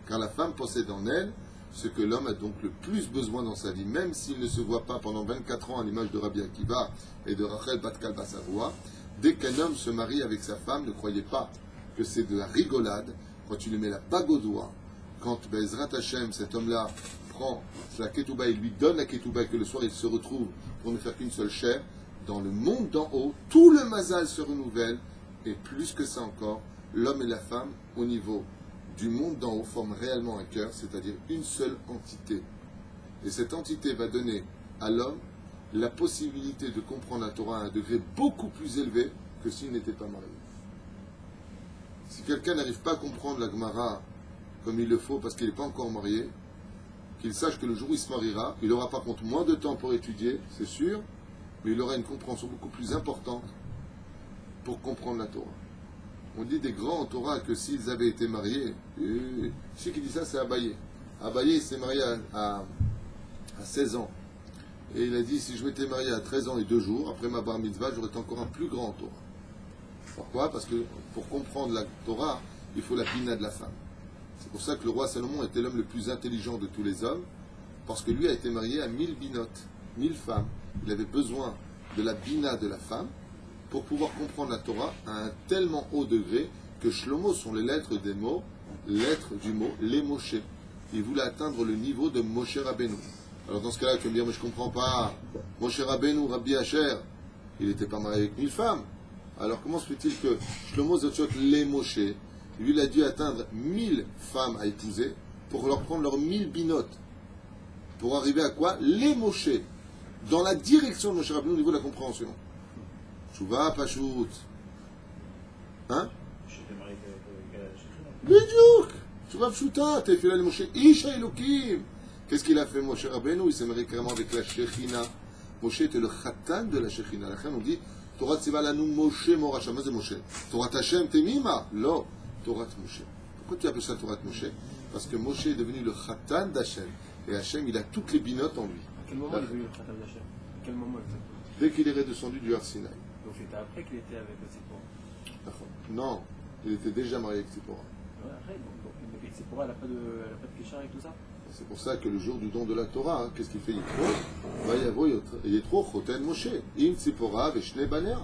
Car la femme possède en elle ce que l'homme a donc le plus besoin dans sa vie, même s'il ne se voit pas pendant 24 ans à l'image de Rabbi Akiva et de Rachel Bat-Kal Basavoua. Dès qu'un homme se marie avec sa femme, ne croyez pas que c'est de la rigolade. Quand tu lui mets la bague au doigt, quand Bezrat Hashem, cet homme-là, prend la ketouba et lui donne la ketouba et que le soir il se retrouve pour ne faire qu'une seule chair, dans le monde d'en haut, tout le mazal se renouvelle, et plus que ça encore, l'homme et la femme, au niveau du monde d'en haut, forment réellement un cœur, c'est-à-dire une seule entité. Et cette entité va donner à l'homme la possibilité de comprendre la Torah à un degré beaucoup plus élevé que s'il n'était pas marié. Si quelqu'un n'arrive pas à comprendre la Gemara comme il le faut parce qu'il n'est pas encore marié, qu'il sache que le jour où il se mariera, il aura par contre moins de temps pour étudier, c'est sûr, mais il aura une compréhension beaucoup plus importante pour comprendre la Torah. On dit des grands en Torah que s'ils avaient été mariés, celui qui dit ça c'est Abaye. Abaye s'est marié à 16 ans. Et il a dit, si je m'étais marié à 13 ans et 2 jours, après ma bar mitzvah, j'aurais été encore un plus grand en Torah. Pourquoi? Parce que pour comprendre la Torah, il faut la bina de la femme. C'est pour ça que le roi Salomon était l'homme le plus intelligent de tous les hommes, parce que lui a été marié à 1000 binotes, 1000 femmes. Il avait besoin de la bina de la femme pour pouvoir comprendre la Torah à un tellement haut degré que Shlomo sont les lettres des mots, lettres du mot, les Moshe. Il voulait atteindre le niveau de Moshe Rabbeinu. Alors dans ce cas-là, tu vas me dire, mais je ne comprends pas. Moshe Rabbeinu, Rabbi Asher, il n'était pas marié avec 1000 femmes. Alors comment se fait-il que Shlomo Zochot les Moshe, lui, il a dû atteindre 1000 femmes à épouser pour leur prendre leurs 1000 binotes. Pour arriver à quoi? Les Moshe. Dans la direction de Moshe Rabbeinu au niveau de la compréhension. Chouva, Pachout. Hein? J'étais marié avec la Shekhinah. Bidiouk! Chouva, Pshuta, t'es fait là les Moshe. Isha Elokim. Qu'est-ce qu'il a fait, Moshe Rabbeinu? Il s'est marié carrément avec la Shekhina. Moshe était le Khatan de la Shekhina. La Khan, on dit Torah Tziva Lanu Moshe Morasha. Mais c'est Moshe. Torah Hashem Temima. Lo. Torah Moshe. Pourquoi tu appelles ça Torah Moshe? Parce que Moshe est devenu le Khatan d'Hachem. Et Hachem, il a toutes les binotes en lui. À quel moment il est devenu le Khatan d'Hachem? À quel moment exactement? Dès qu'il est redescendu du Har Sinaï. Donc c'était après qu'il était avec Tzipora. Non, il était déjà marié avec Tzipora. Ouais, après, donc, et Tzipora, elle n'a pas de Kéchar avec tout ça? C'est pour ça que le jour du don de la Torah, qu'est-ce qu'il fait Yitro Choten Moshe. Im Tzipora Veshne Baner.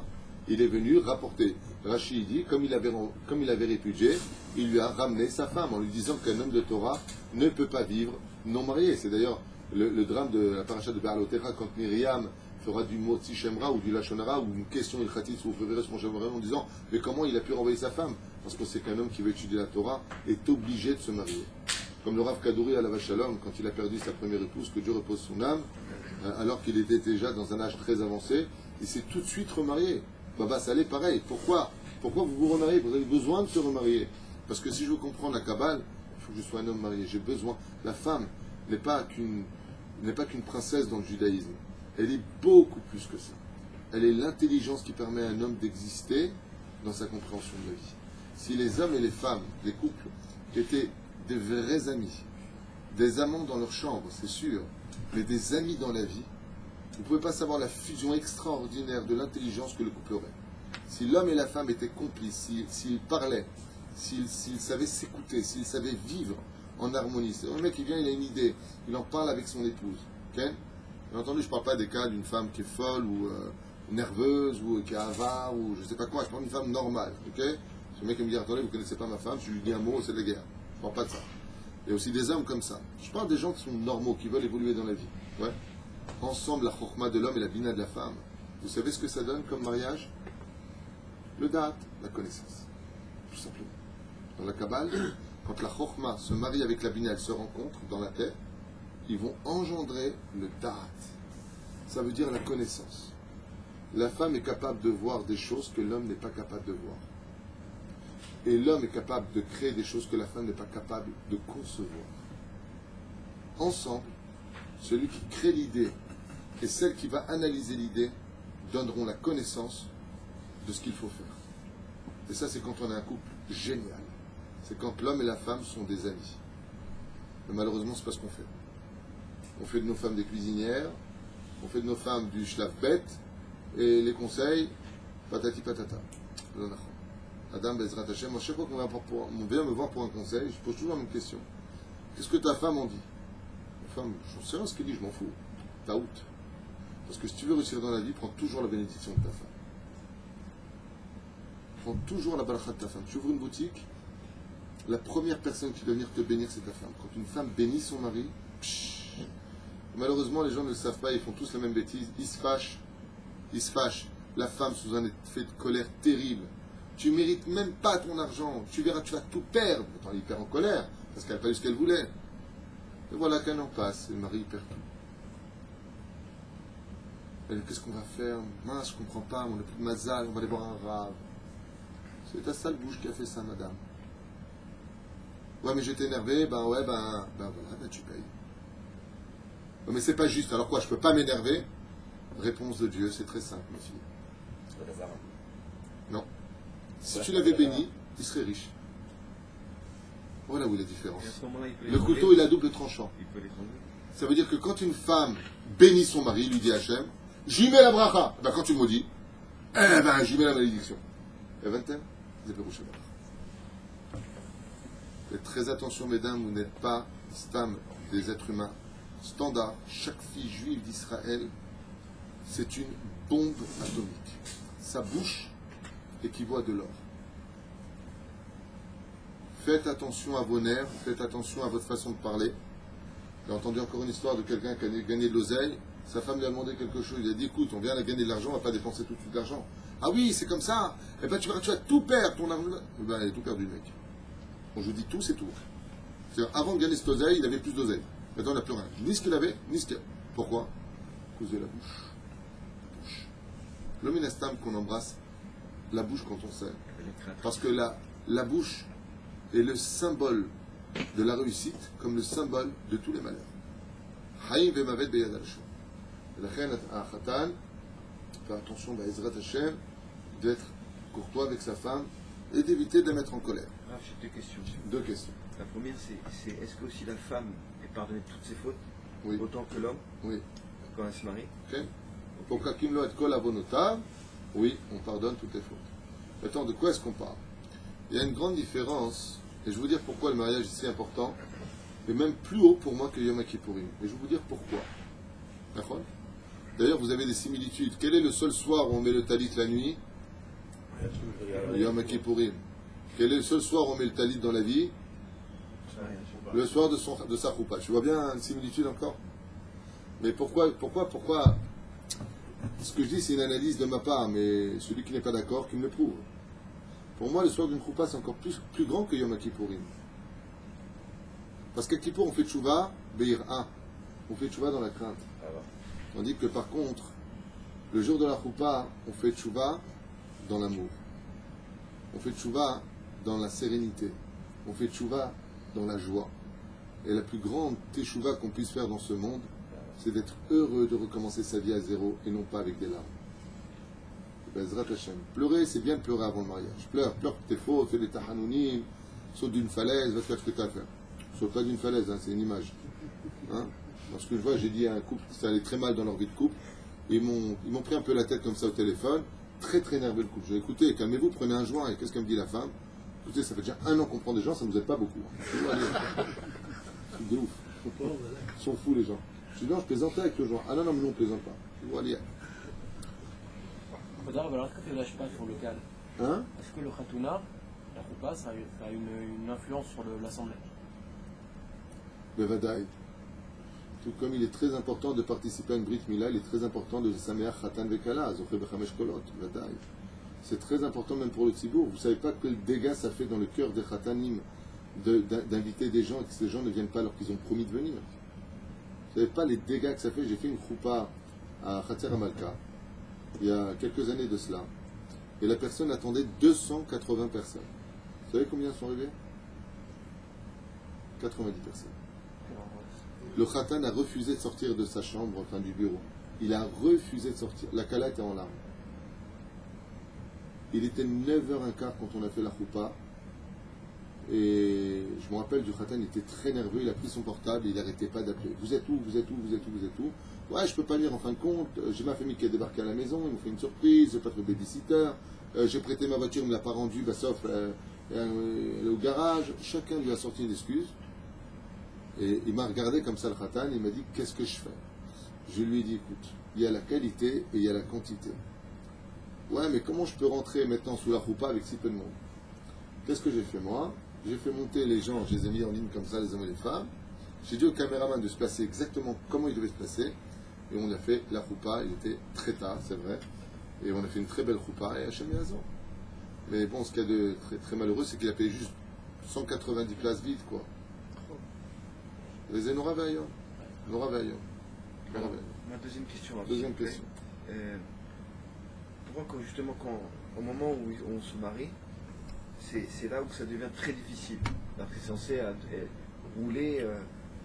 Il est venu rapporter. Rashi dit, comme il avait répudié, il lui a ramené sa femme en lui disant qu'un homme de Torah ne peut pas vivre non marié. C'est d'ailleurs le drame de la paracha de Be'alotera quand Myriam fera du Motzi Shemra ou du Lachonara ou une question ilchatit ou préférez son Shemra en disant mais comment il a pu renvoyer sa femme? Parce que c'est qu'un homme qui veut étudier la Torah est obligé de se marier. Comme le Rav Kadouri à la Vachalom, quand il a perdu sa première épouse, que Dieu repose son âme, alors qu'il était déjà dans un âge très avancé, il s'est tout de suite remarié. Baba Salé, pareil. Pourquoi vous vous remariez? Vous avez besoin de se remarier. Parce que si je veux comprendre la Kabbale, il faut que je sois un homme marié. J'ai besoin. La femme n'est pas qu'une princesse dans le judaïsme. Elle est beaucoup plus que ça. elle est l'intelligence qui permet à un homme d'exister dans sa compréhension de la vie. Si les hommes et les femmes, les couples, étaient des vrais amis, des amants dans leur chambre, c'est sûr, mais des amis dans la vie, vous ne pouvez pas savoir la fusion extraordinaire de l'intelligence que le couple aurait. Si l'homme et la femme étaient complices, s'ils parlaient, s'ils savaient s'écouter, s'ils savaient vivre en harmonie. C'est un mec qui vient, il a une idée, il en parle avec son épouse. Okay? Bien entendu, je ne parle pas des cas d'une femme qui est folle ou nerveuse ou qui est avare ou je ne sais pas quoi, je parle d'une femme normale. Okay? Ce mec qui me dit, attendez, vous ne connaissez pas ma femme, je lui dis un mot, c'est de la guerre. Je ne parle pas de ça. Il y a aussi des hommes comme ça. Je parle des gens qui sont normaux, qui veulent évoluer dans la vie. Ouais. Ensemble, la chokhma de l'homme et la bina de la femme. Vous savez ce que ça donne comme mariage? Le date, la connaissance. Tout simplement. Dans la Kabbale, quand la chokhma se marie avec la bina, elles se rencontrent dans la terre, ils vont engendrer le date. Ça veut dire la connaissance. La femme est capable de voir des choses que l'homme n'est pas capable de voir. Et l'homme est capable de créer des choses que la femme n'est pas capable de concevoir. Ensemble, celui qui crée l'idée et celle qui va analyser l'idée donneront la connaissance de ce qu'il faut faire. Et ça, c'est quand on a un couple génial. C'est quand l'homme et la femme sont des amis. Mais malheureusement, c'est pas ce qu'on fait. On fait de nos femmes des cuisinières, on fait de nos femmes du shlaf-bet, et les conseils, patati patata. Adam Bezrat Hashem, moi, chaque fois qu'on vient me voir pour un conseil, je pose toujours la même question. Qu'est-ce que ta femme en dit? Ma femme, je sais rien ce qu'elle dit, je m'en fous. T'as out. Parce que si tu veux réussir dans la vie, prends toujours la bénédiction de ta femme. Prends toujours la barakha de ta femme. Tu ouvres une boutique, la première personne qui doit venir te bénir, c'est ta femme. Quand une femme bénit son mari, malheureusement, les gens ne le savent pas, ils font tous la même bêtise. Ils se fâchent. La femme sous un effet de colère terrible. Tu mérites même pas ton argent. Tu verras, tu vas tout perdre. Attends, il perd en colère, parce qu'elle n'a pas eu ce qu'elle voulait. Et voilà qu'un an passe, et le mari perd tout. Elle dit, qu'est-ce qu'on va faire? Mince, je comprends pas, on n'a plus de mazal, on va aller boire un rave. C'est ta sale bouche qui a fait ça, madame. Ouais, mais j'étais énervé, voilà, tu payes. Ouais, mais c'est pas juste, alors quoi, je peux pas m'énerver? Réponse de Dieu, c'est très simple, ma fille. Non. Si tu l'avais béni, il serait riche. Voilà où est la différence. Le couteau, il a double tranchant. Ça veut dire que quand une femme bénit son mari, il lui dit Hachem, j'y mets la bracha. Ben, quand tu me maudis, j'y mets la malédiction. Et faites très attention, mesdames, vous n'êtes pas stam des êtres humains standard. Chaque fille juive d'Israël, c'est une bombe atomique. Sa bouche équivaut à de l'or. Faites attention à vos nerfs, faites attention à votre façon de parler. J'ai entendu encore une histoire de quelqu'un qui a gagné de l'oseille. Sa femme lui a demandé quelque chose. Il a dit, écoute, on vient à gagner de l'argent, on ne va pas dépenser tout de suite de l'argent. Ah oui, c'est comme ça. Eh ben, tu vas tout perdre, ton argent. Eh ben, il a tout perdu, mec. Quand je vous dis tout, c'est tout. C'est-à-dire, avant de gagner cette oseille, il avait plus d'oseille. Maintenant, il n'a plus rien. Ni ce qu'il avait, ni ce qu'il a. Pourquoi? À cause de la bouche. L'homme inastam qu'on embrasse, la bouche quand on sait. Parce que la bouche est le symbole de la réussite, comme le symbole de tous les malheurs. Haïm vemavet beyad al-shon. La reine à Khatan, fait attention, Ezrat Hashem, d'être courtois avec sa femme et d'éviter de la mettre en colère. Ah, j'ai deux questions. Deux questions. La première, c'est est-ce que aussi la femme est pardonnée de toutes ses fautes, oui, autant que l'homme, oui, quand elle se marie? Okay. Pour qu'Akim lo et kol avonotav, oui, on pardonne toutes les fautes. Maintenant, de quoi est-ce qu'on parle? Il y a une grande différence, et je vais vous dire pourquoi le mariage est si important, et même plus haut pour moi que Yom Kippourim. Et je vais vous dire pourquoi. D'accord? D'ailleurs, vous avez des similitudes. Quel est le seul soir où on met le talit la nuit? Yom Kippourim. Quel est le seul soir où on met le talit dans la vie? Le soir de sa choupa. Tu vois bien une similitude encore? Mais pourquoi ce que je dis, c'est une analyse de ma part, mais celui qui n'est pas d'accord, qu'il me le prouve. Pour moi, le soir d'une choupa, c'est encore plus grand que Yom Kippourim. Parce qu'à Kippour, on fait tchouva, be'ir'a. On fait tchouva dans la crainte. Tandis que par contre, le jour de la choupa, on fait tchouva dans l'amour. On fait tchouva dans la sérénité. On fait tchouva dans la joie. Et la plus grande tchouva qu'on puisse faire dans ce monde, c'est d'être heureux de recommencer sa vie à zéro et non pas avec des larmes. Bezrat Hashem. Pleurer, c'est bien de pleurer avant le mariage. Pleure que t'es faux, fais des tahanounim, saute d'une falaise, va faire ce que t'as à faire. Saute pas d'une falaise, hein, c'est une image. Hein, parce que je vois, j'ai dit à un couple, ça allait très mal dans leur vie de couple, et ils m'ont pris un peu la tête comme ça au téléphone, très très nerveux le couple. J'ai dit, écoutez, calmez-vous, prenez un joint, et qu'est-ce qu'elle me dit la femme? Écoutez, ça fait déjà 1 an qu'on prend des gens, ça ne nous aide pas beaucoup. C'est de ouf. Ils sont fous les gens. Je dis non, je plaisantais avec le joint. Ah non, non, mais nous on plaisante pas. Je vois lire. Alors, est-ce que tu lâches pas sur le local? Hein? Est-ce que le khatouna, la choupa, ça a une influence sur l'assemblée? Le Vadaï. Tout comme il est très important de participer à une Brit Mila, il est très important de Sameach Khatan Vekala, Zoché Bechamesh Kolot, Vadaï. C'est très important même pour le Tzibour. Vous ne savez pas quel dégât ça fait dans le cœur des Khatanim d'inviter des gens et que ces gens ne viennent pas alors qu'ils ont promis de venir. Vous ne savez pas les dégâts que ça fait. J'ai fait une choupa à Khatser Amalka il y a quelques années de cela. Et la personne attendait 280 personnes. Vous savez combien sont arrivés? 90 personnes. Le Khatan a refusé de sortir de sa chambre, enfin du bureau. Il a refusé de sortir. La Kala était en larmes. Il était 9h15 quand on a fait la choupa. Et je me rappelle du Khatan, il était très nerveux, il a pris son portable, il n'arrêtait pas d'appeler. Vous êtes où? Vous êtes où? Vous êtes où? Vous êtes où? Ouais, je peux pas venir en fin de compte. J'ai ma famille qui est débarqué à la maison, ils m'ont fait une surprise, j'ai pas fait de babysitter. J'ai prêté ma voiture, il ne me l'a pas rendue, bah, sauf elle est au garage. Chacun lui a sorti une excuse. Et il m'a regardé comme ça le Khatan, il m'a dit qu'est-ce que je fais? Je lui ai dit écoute, il y a la qualité et il y a la quantité. Ouais, mais comment je peux rentrer maintenant sous la choupa avec si peu de monde? Qu'est-ce que j'ai fait moi? J'ai fait monter les gens, je les ai mis en ligne comme ça, les hommes et les femmes. J'ai dit au caméraman de se placer exactement comment il devait se placer. Et on a fait la choupa, il était très tard, c'est vrai. Et on a fait une très belle choupa et Hachem Yazor. Mais bon, ce qu'il y a de très, très malheureux, c'est qu'il a payé juste 190 places vides, quoi. Les Nora Veillon. Nora Veillon. Ma deuxième question. Deuxième question. Pourquoi justement, au moment où on se marie, c'est là où ça devient très difficile. Alors que c'est censé rouler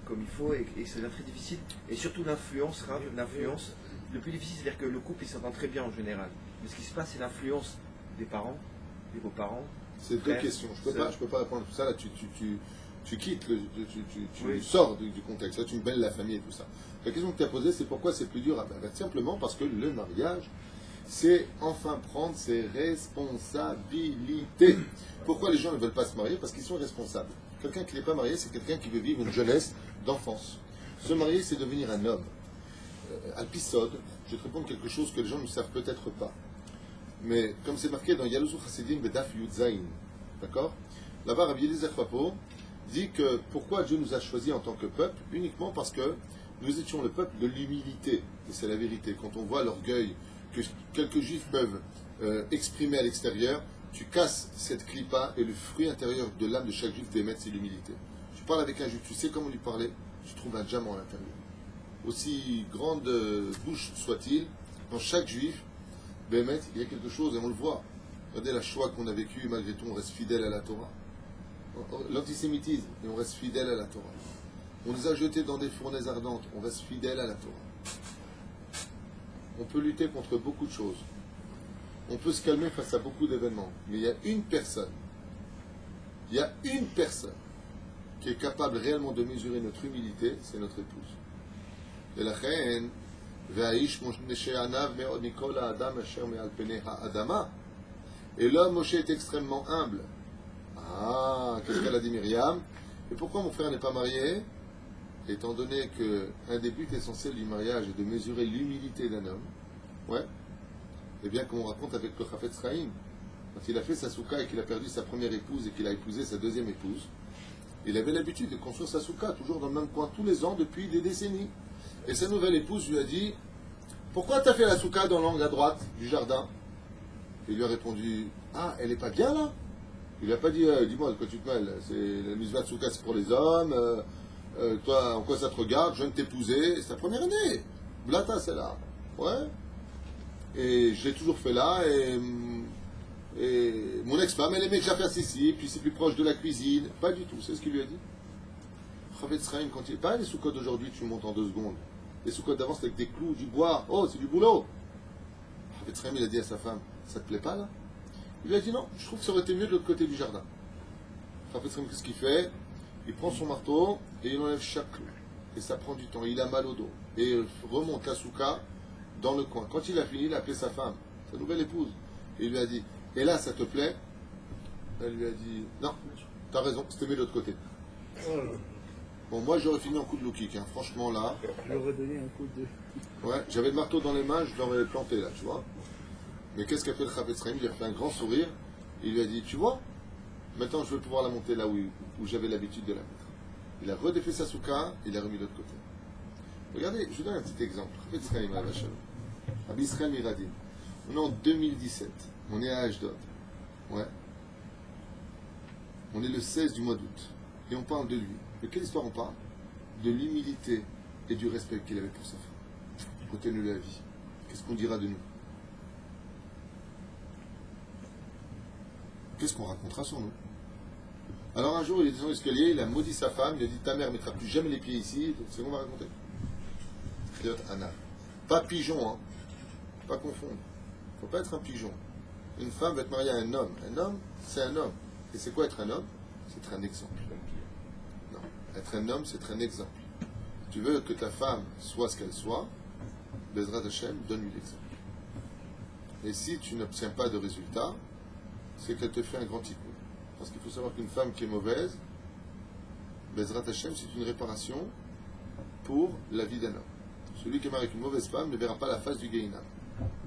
comme il faut et ça devient très difficile. Et surtout l'influence, le plus difficile, c'est-à-dire que le couple il s'entend très bien en général. Mais ce qui se passe, c'est l'influence des parents, des beaux-parents. C'est deux questions. Je peux pas répondre à tout ça. Là, tu quittes, Oui. Sors du contexte. Là, tu me belles la famille et tout ça. La question que tu as posée, c'est pourquoi c'est plus dur à faire? Simplement parce que le mariage, c'est enfin prendre ses responsabilités. Pourquoi les gens ne veulent pas se marier? Parce qu'ils sont responsables. Quelqu'un qui n'est pas marié, c'est quelqu'un qui veut vivre une jeunesse d'enfance. Se marier, c'est devenir un homme. Alpisod, je vais te répondre quelque chose que les gens ne savent peut-être pas. Mais comme c'est marqué dans Yalouzou Chassidim Bedaf Yudzaïn, d'accord? Là-bas, Rabbi Eliezer Papo dit que pourquoi Dieu nous a choisis en tant que peuple? Uniquement parce que nous étions le peuple de l'humilité. Et c'est la vérité. Quand on voit l'orgueil que quelques juifs peuvent exprimer à l'extérieur, tu casses cette clipa et le fruit intérieur de l'âme de chaque juif d'émettre, c'est l'humilité. Tu parles avec un juif, tu sais comment lui parler, tu trouves un diamant à l'intérieur. Aussi grande bouche soit-il, dans chaque juif, d'émettre, il y a quelque chose et on le voit. Regardez la Shoah qu'on a vécue, malgré tout, on reste fidèle à la Torah. L'antisémitisme, et on reste fidèle à la Torah. On les a jetés dans des fournaises ardentes, on reste fidèle à la Torah. On peut lutter contre beaucoup de choses. On peut se calmer face à beaucoup d'événements. Mais il y a une personne qui est capable réellement de mesurer notre humilité, c'est notre épouse. Et la reine, et l'homme Moshe est extrêmement humble. Ah, qu'est-ce qu'elle a dit Myriam? Et pourquoi mon frère n'est pas marié? Étant donné qu'un des buts essentiels du mariage est de mesurer l'humilité d'un homme, ouais, et bien comme on raconte avec le Chafetz Chaim, quand il a fait sa souka et qu'il a perdu sa première épouse et qu'il a épousé sa deuxième épouse, il avait l'habitude de construire sa souka toujours dans le même coin tous les ans depuis des décennies. Et sa nouvelle épouse lui a dit « Pourquoi tu as fait la souka dans l'angle à droite du jardin ?» Il lui a répondu « Ah, elle n'est pas bien là ?» Il lui a pas dit « Dis-moi, de quoi tu te mêles? C'est la mitzvah de souka, c'est pour les hommes. Toi, en quoi ça te regarde? Je viens de t'épouser. C'est ta première année. Blata, c'est là. Ouais. Et je l'ai toujours fait là. Et mon ex-femme, elle aimait que j'affaisse ici. Puis c'est plus proche de la cuisine. » Pas du tout. C'est ce qu'il lui a dit. Chavetz Chaim, quand il... Pas les sous-codes d'aujourd'hui, tu montes en 2 secondes. Les sous-codes d'avant, c'était avec des clous, du bois. Oh, c'est du boulot. Chavetz Chaim, il a dit à sa femme, Ça te plaît pas là? Il lui a dit non, je trouve que ça aurait été mieux de l'autre côté du jardin. Qu'est-ce qu'il fait? Il prend son marteau et il enlève chaque clou. Et ça prend du temps, il a mal au dos. Et il remonte la souka dans le coin. Quand il a fini, il a appelé sa femme, sa nouvelle épouse. Et il lui a dit, et là, ça te plaît? Elle lui a dit, non, t'as raison, c'était mieux de l'autre côté. Bon, moi, j'aurais fini en coup de low kick, hein. Franchement, là. J'aurais donné un coup de... Ouais, j'avais le marteau dans les mains, je l'aurais planté, là, tu vois. Mais qu'est-ce qu'a fait le Chafetz Chaim? Il a fait un grand sourire. Il lui a dit, tu vois, maintenant, je vais pouvoir la monter là où j'avais l'habitude de la mettre. Il a redéfait sa souka, il l'a remis de l'autre côté. Regardez, je vous donne un petit exemple. Chafetz Chaim, à Vachalom. Rabbi Israël Miradin. On est en 2017. On est à Ashdod. Ouais. On est le 16 du mois d'août. Et on parle de lui. De quelle histoire on parle? De l'humilité et du respect qu'il avait pour sa femme. Côté de la vie. Qu'est-ce qu'on dira de nous? Qu'est-ce qu'on racontera sur nous? Alors un jour, il est descendu l'escalier, il a maudit sa femme, il a dit ta mère ne mettra plus jamais les pieds ici. C'est ce qu'on va raconter. Kriot Anna. Pas pigeon, hein. Pas confondre. Il ne faut pas être un pigeon. Une femme va être mariée à un homme. Un homme, c'est un homme. Et c'est quoi être un homme? C'est être un exemple. Non. Être un homme, c'est être un exemple. Tu veux que ta femme soit ce qu'elle soit, Bezrat Hashem, donne-lui l'exemple. Et si tu n'obtiens pas de résultat, c'est qu'elle te fait un grand ticket. Parce qu'il faut savoir qu'une femme qui est mauvaise, Bezrat Hashem, c'est une réparation pour la vie d'un homme. Celui qui est marié avec une mauvaise femme ne verra pas la face du Gehinam.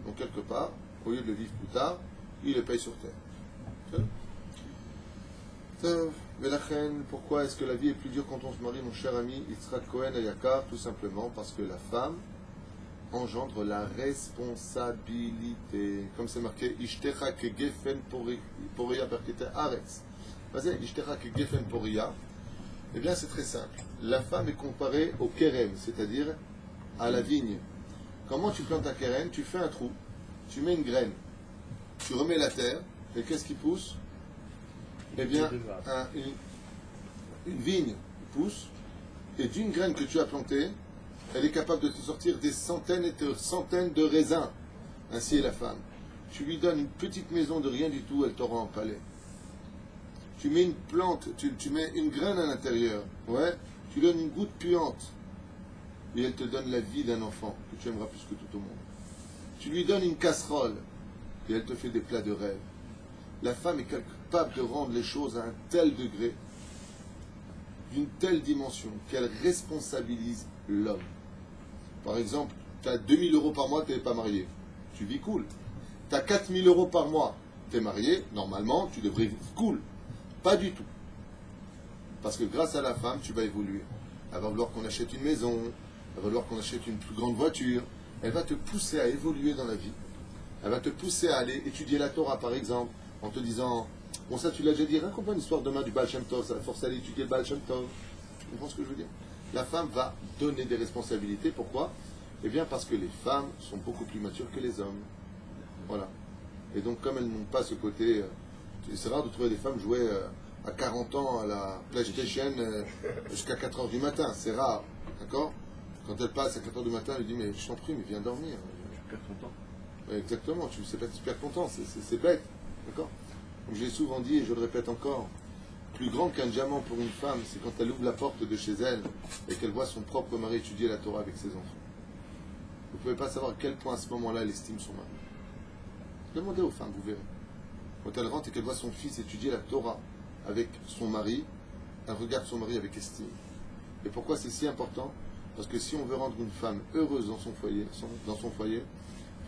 Donc quelque part, au lieu de le vivre plus tard, il le paye sur terre. Pourquoi est-ce que la vie est plus dure quand on se marie, mon cher ami Yitzhak Cohen Ayakar? Tout simplement parce que la femme engendre la responsabilité. Comme c'est marqué, Ishtecha ke gefen poria berkete aretz. Vas-y, Ishtecha ke gefen poria. Eh bien, c'est très simple. La femme est comparée au kerem, c'est-à-dire à la vigne. Comment tu plantes un kerem? Tu fais un trou, tu mets une graine, tu remets la terre, et qu'est-ce qui pousse? Eh bien, une vigne pousse, et d'une graine que tu as plantée, elle est capable de te sortir des centaines et des centaines de raisins. Ainsi est la femme. Tu lui donnes une petite maison de rien du tout, elle t'aura en palais. Tu mets une plante, tu mets une graine à l'intérieur, ouais, tu donnes une goutte puante, et elle te donne la vie d'un enfant que tu aimeras plus que tout au monde. Tu lui donnes une casserole, et elle te fait des plats de rêve. La femme est capable de rendre les choses à un tel degré, d'une telle dimension, qu'elle responsabilise l'homme. Par exemple, tu as 2000 euros par mois, tu n'es pas marié. Tu vis cool. Tu as 4000 euros par mois, tu es marié, normalement, tu devrais vivre cool. Pas du tout. Parce que grâce à la femme, tu vas évoluer. Elle va vouloir qu'on achète une maison, elle va vouloir qu'on achète une plus grande voiture. Elle va te pousser à évoluer dans la vie. Elle va te pousser à aller étudier la Torah, par exemple, en te disant, bon ça tu l'as déjà dit, raconte-moi une histoire demain du Baal Shem Tov, ça va forcer à aller étudier le Baal Shem Tov. Tu comprends ce que je veux dire? La femme va donner des responsabilités. Pourquoi? Eh bien parce que les femmes sont beaucoup plus matures que les hommes. Voilà. Et donc comme elles n'ont pas ce côté... c'est rare de trouver des femmes jouer à 40 ans à la PlayStation jusqu'à 4 h du matin. C'est rare. D'accord? Quand elle passe à 4 h du matin, elle lui dit, mais je t'en prie, mais viens dormir. Je perds ton temps. Ouais, exactement, tu perds ton temps, c'est bête. D'accord? Donc j'ai souvent dit, et je le répète encore, plus grand qu'un diamant pour une femme, c'est quand elle ouvre la porte de chez elle et qu'elle voit son propre mari étudier la Torah avec ses enfants. Vous ne pouvez pas savoir à quel point à ce moment-là elle estime son mari. Demandez aux femmes, vous verrez. Quand elle rentre et qu'elle voit son fils étudier la Torah avec son mari, elle regarde son mari avec estime. Et pourquoi c'est si important? Parce que si on veut rendre une femme heureuse dans son foyer,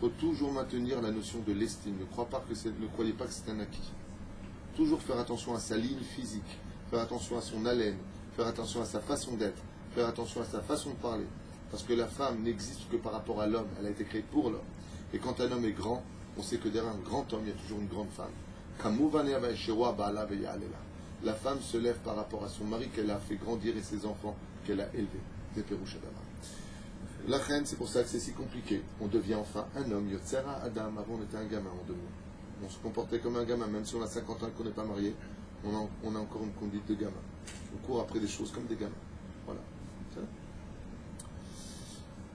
il faut toujours maintenir la notion de l'estime. Ne croyez pas que c'est un acquis. Toujours faire attention à sa ligne physique, faire attention à son haleine, faire attention à sa façon d'être, faire attention à sa façon de parler. Parce que la femme n'existe que par rapport à l'homme, elle a été créée pour l'homme. Et quand un homme est grand, on sait que derrière un grand homme, il y a toujours une grande femme. La femme se lève par rapport à son mari qu'elle a fait grandir et ses enfants qu'elle a élevés. La reine, c'est pour ça que c'est si compliqué. On devient enfin un homme. Yotzera Adam, avant on était un gamin en 2 mois. On se comportait comme un gamin, même si on a 50 ans et qu'on n'est pas marié, on a encore une conduite de gamin. On court après des choses comme des gamins. Voilà.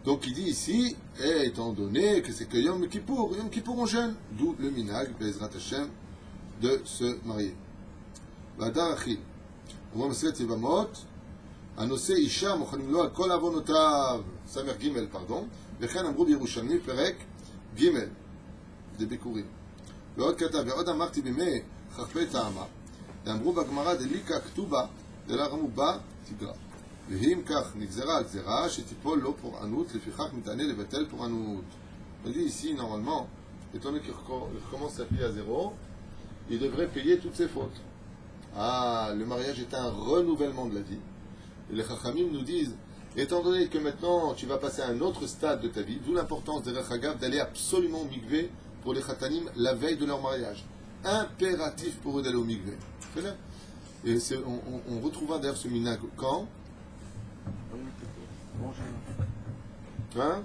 Donc il dit ici, et étant donné que c'est que Yom Kippour on jeûne, d'où le minag, Bezrat Hashem, de se marier. Vadar Achil. On voit Maseret Yevamot, Anose Isha, Mochanim Lo, Kol Avonotav, Samer Gimel, pardon, Vechen Amrou Yerushalmi, Perek, Gimel, de Bikurim. ועוד כתב, ועוד אמרתי בימי חכמי טעמה, ואמרו בגמרא דליקה כתובה, דלרמו בה תגרע. ואם כך נגזרה הגזרה, שתיפול לא פורענות, לפיכך מתענה לבטל פורענות. On dit ici, normalement, étant donné qu'il recommence sa vie à zéro, il devrait payer toutes ses fautes. Ah, le mariage est un renouvellement de la vie. Et les Chachamim nous disent, étant donné que maintenant tu vas passer à un autre stade de ta vie, d'où l'importance des Rechagav d'aller absolument au mikvé pour les Khatanim la veille de leur mariage. Impératif pour eux d'aller au mikvé. Et on retrouvera d'ailleurs ce minag quand hein?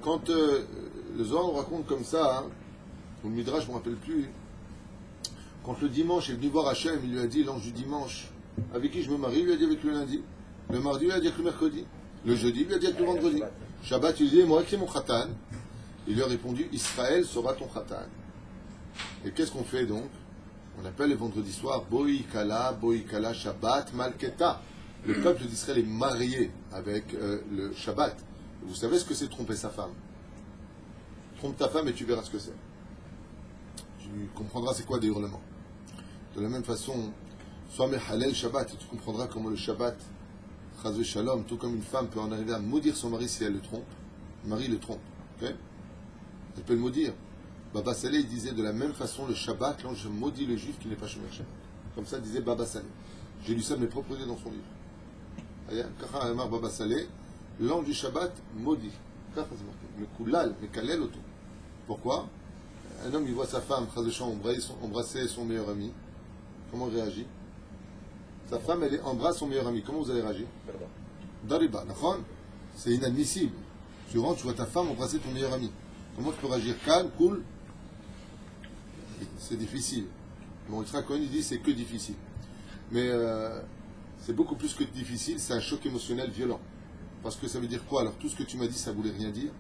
Quand le Zohar nous raconte comme ça, hein, ou le Midrash, je ne me rappelle plus, quand le dimanche est venu voir Hachem, il lui a dit, l'ange du dimanche, avec qui je me marie, il lui a dit avec le lundi. Le mardi, il lui a dit avec le mercredi. Le jeudi, il lui a dit avec le vendredi. Shabbat, il lui a dit, moi qui est mon khatan. Il lui a répondu, Israël sera ton khatan. Et qu'est-ce qu'on fait donc? On appelle le vendredi soir, Boi Kala, Shabbat, Malketa. Le peuple d'Israël est marié avec le Shabbat. Vous savez ce que c'est tromper sa femme? Trompe ta femme et tu verras ce que c'est. Tu comprendras c'est quoi des hurlements. De la même façon, sois Mehalel Shabbat et tu comprendras comment le Shabbat, Chazve Shalom, tout comme une femme peut en arriver à maudire son mari si elle le trompe. Le mari le trompe. Okay? Elle peut le maudire. Baba Saleh disait de la même façon le Shabbat, l'ange maudit le juif qui n'est pas Shomer Shabbat. Comme ça disait Baba Saleh. J'ai lu ça de mes propres yeux dans son livre. Baba Saleh, l'ange du Shabbat maudit. Mais Koulal, mais Kalel auto. Pourquoi? Un homme il voit sa femme embrasser son meilleur ami. Comment il réagit? Sa femme elle embrasse son meilleur ami. Comment vous allez réagir? Dariba, c'est inadmissible. Tu rentres, tu vois ta femme embrasser ton meilleur ami. Comment tu peux réagir? Calme, cool? C'est difficile. Bon, Yitzhak Cohen il dit c'est que difficile. Mais c'est beaucoup plus que difficile, c'est un choc émotionnel violent. Parce que ça veut dire quoi? Alors tout ce que tu m'as dit, ça voulait rien dire.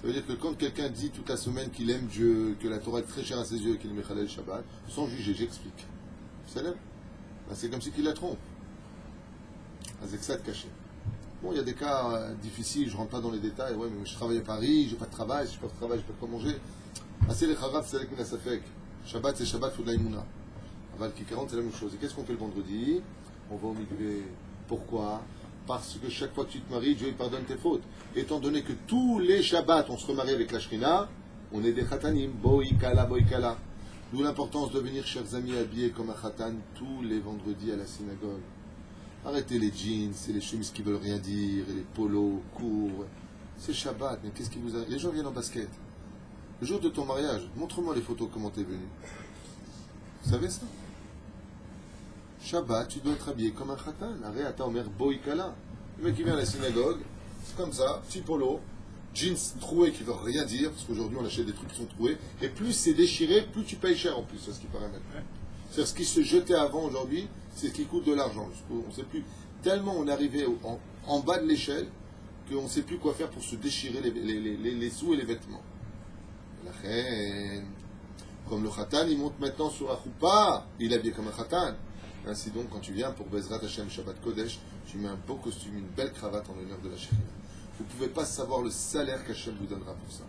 Ça veut dire que quand quelqu'un dit toute la semaine qu'il aime Dieu, que la Torah est très chère à ses yeux et qu'il est Mechalel Shabbat, sans juger, j'explique. Vous savez? C'est comme si qu'il la trompe. Avec ça de caché. Bon, il y a des cas difficiles, je ne rentre pas dans les détails. Ouais, mais je travaille à Paris, j'ai pas de travail, j'ai pas de travail, j'ai pas de quoi manger. C'est les Charav, c'est les Minasafek. Shabbat, c'est Shabbat, il faut de l'aïmouna. Aval qui 40, c'est la même chose. Et qu'est-ce qu'on fait le vendredi? On va au mikvé. Pourquoi? Parce que chaque fois que tu te maries, Dieu il pardonne tes fautes. Étant donné que tous les Shabbats, on se remarie avec la Shrina, on est des Khatanim, Boikala. D'où l'importance de venir, chers amis, habillés comme un Khatan tous les vendredis à la synagogue. Arrêtez les jeans, et les chemises qui veulent rien dire, et les polos courts. C'est Shabbat, mais qu'est-ce qui vous arrive? Les gens viennent en basket. Le jour de ton mariage, montre-moi les photos, comment t'es venu. Vous savez ça? Shabbat, tu dois être habillé comme un khatan. Arrête, Omer Boikala. Le mec qui vient à la synagogue, c'est comme ça, petit polo, jeans troués qui ne veulent rien dire, parce qu'aujourd'hui on achète des trucs qui sont troués, et plus c'est déchiré, plus tu payes cher en plus, c'est ce qui paraît maintenant. C'est ce qui se jetait avant aujourd'hui, c'est ce qui coûte de l'argent. On ne sait plus. Tellement on est arrivé en bas de l'échelle qu'on ne sait plus quoi faire pour se déchirer les sous et les vêtements. La reine, comme le khatan, il monte maintenant sur la choupa, il est habillé comme un khatan. Ainsi donc, quand tu viens pour Bezrat Hashem Shabbat Kodesh, tu mets un beau costume, une belle cravate en l'honneur de la Shekhinah. Vous ne pouvez pas savoir le salaire qu'Hashem vous donnera pour ça.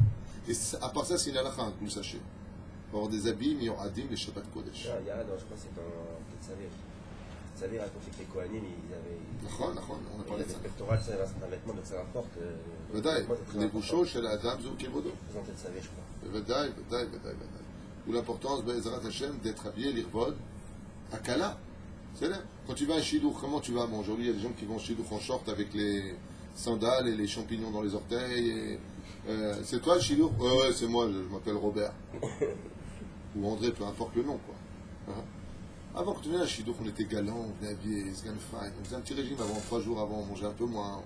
Et à part ça, c'est une halakha, que vous le sachez. Il faut avoir des habits, miyoradim, les Shabbat Kodesh. Non, je crois que c'est dans Tetzavir. Tetzavir racontait que les Kohanim, ils avaient. On a parlé de ça. Le pectoral, c'est un vêtement, donc ça rapporte. Les bouchons chez la Adam, Zou Kevodo. Dans Tetzavir, je crois. Vadaï. D'où l'importance, Bezrat Hashem, d'être habillé, l'irvod, à Kala. C'est là. Quand tu vas à un Shidduch, comment tu vas? Bon, aujourd'hui, il y a des gens qui vont au Shidduch en short avec les sandales et les champignons dans les orteils. C'est toi le Shidduch? Ouais, c'est moi, je m'appelle Robert. Ou André, peu importe le nom, quoi. Hein? Avant que tu viennes à Shidduch, on était galants, on venait habillés, Sgan Fine. On faisait un petit régime avant, 3 jours avant, on mangeait un peu moins.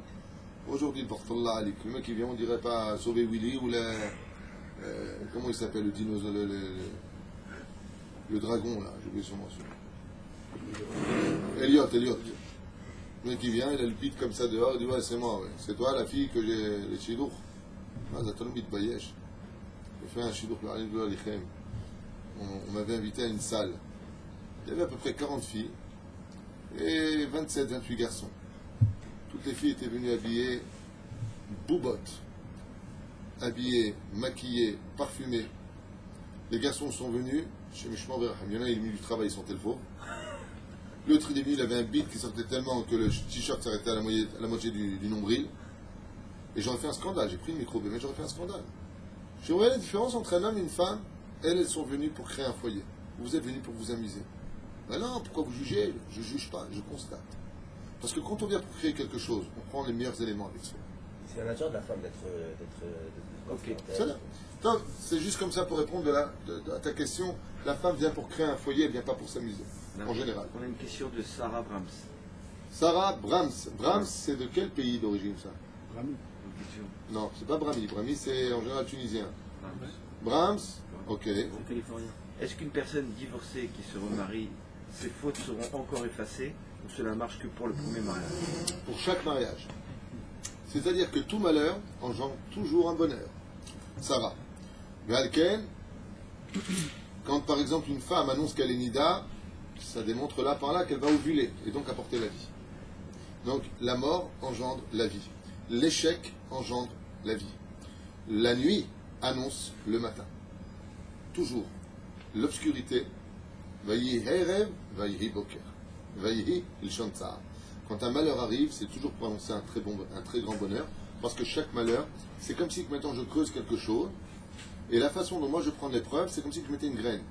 Aujourd'hui, le Portallah, le mec qui vient, on dirait pas sauver Willy ou comment il s'appelle, le dinosaure, le dragon, là, j'ai oublié son nom. Elliot. Le mec qui vient, il a le bite comme ça dehors, il dit ouais, c'est moi, ouais. C'est toi la fille que j'ai les chidours. Ah, ça le bite bayesh. J'ai fait un chidour, on m'avait invité à une salle. Il y avait à peu près 40 filles et 27, 28 garçons. Toutes les filles étaient venues habillées boubottes, habillées, maquillées, parfumées. Les garçons sont venus, chez Mishmor Verham, il y en a, il a mis du travail, ils sont tellement L'autre, il est venu, il avait un beat qui sortait tellement que le t-shirt s'arrêtait à la moitié du nombril. Et j'aurais fait un scandale, j'ai pris le micro, mais j'aurais fait un scandale. Je voyais la différence entre un homme et une femme. Elles sont venues pour créer un foyer. Vous êtes venus pour vous amuser. Ben non, pourquoi vous jugez? Je ne juge pas, je constate. Parce que quand on vient pour créer quelque chose, on prend les meilleurs éléments avec soi. C'est la nature de la femme d'être. Ok, c'est là. Donc, c'est juste comme ça pour répondre à ta question. La femme vient pour créer un foyer, elle ne vient pas pour s'amuser, en général. On a une question de Sarah Brahms. Sarah Brahms. Brahms, c'est de quel pays d'origine ça? Brahmi. Non, c'est pas Brahmi. Brahmi, c'est en général tunisien. Brahms. Brahms, ok. C'est californien. Est-ce qu'une personne divorcée qui se remarie, ses fautes seront encore effacées ou cela marche que pour le premier mariage? Pour chaque mariage. C'est-à-dire que tout malheur engendre toujours un bonheur. Sarah. Mais Alken, quand par exemple une femme annonce qu'elle est nida, ça démontre là par là qu'elle va ovuler et donc apporter la vie. Donc la mort engendre la vie. L'échec engendre la vie. La nuit annonce le matin. Toujours. L'obscurité, vayihi herev, vayihi boker. Vayihi ilshon tsar. Quand un malheur arrive, c'est toujours pour annoncer un très grand bonheur, parce que chaque malheur, c'est comme si maintenant je creuse quelque chose, et la façon dont moi je prends l'épreuve, c'est comme si je mettais une graine.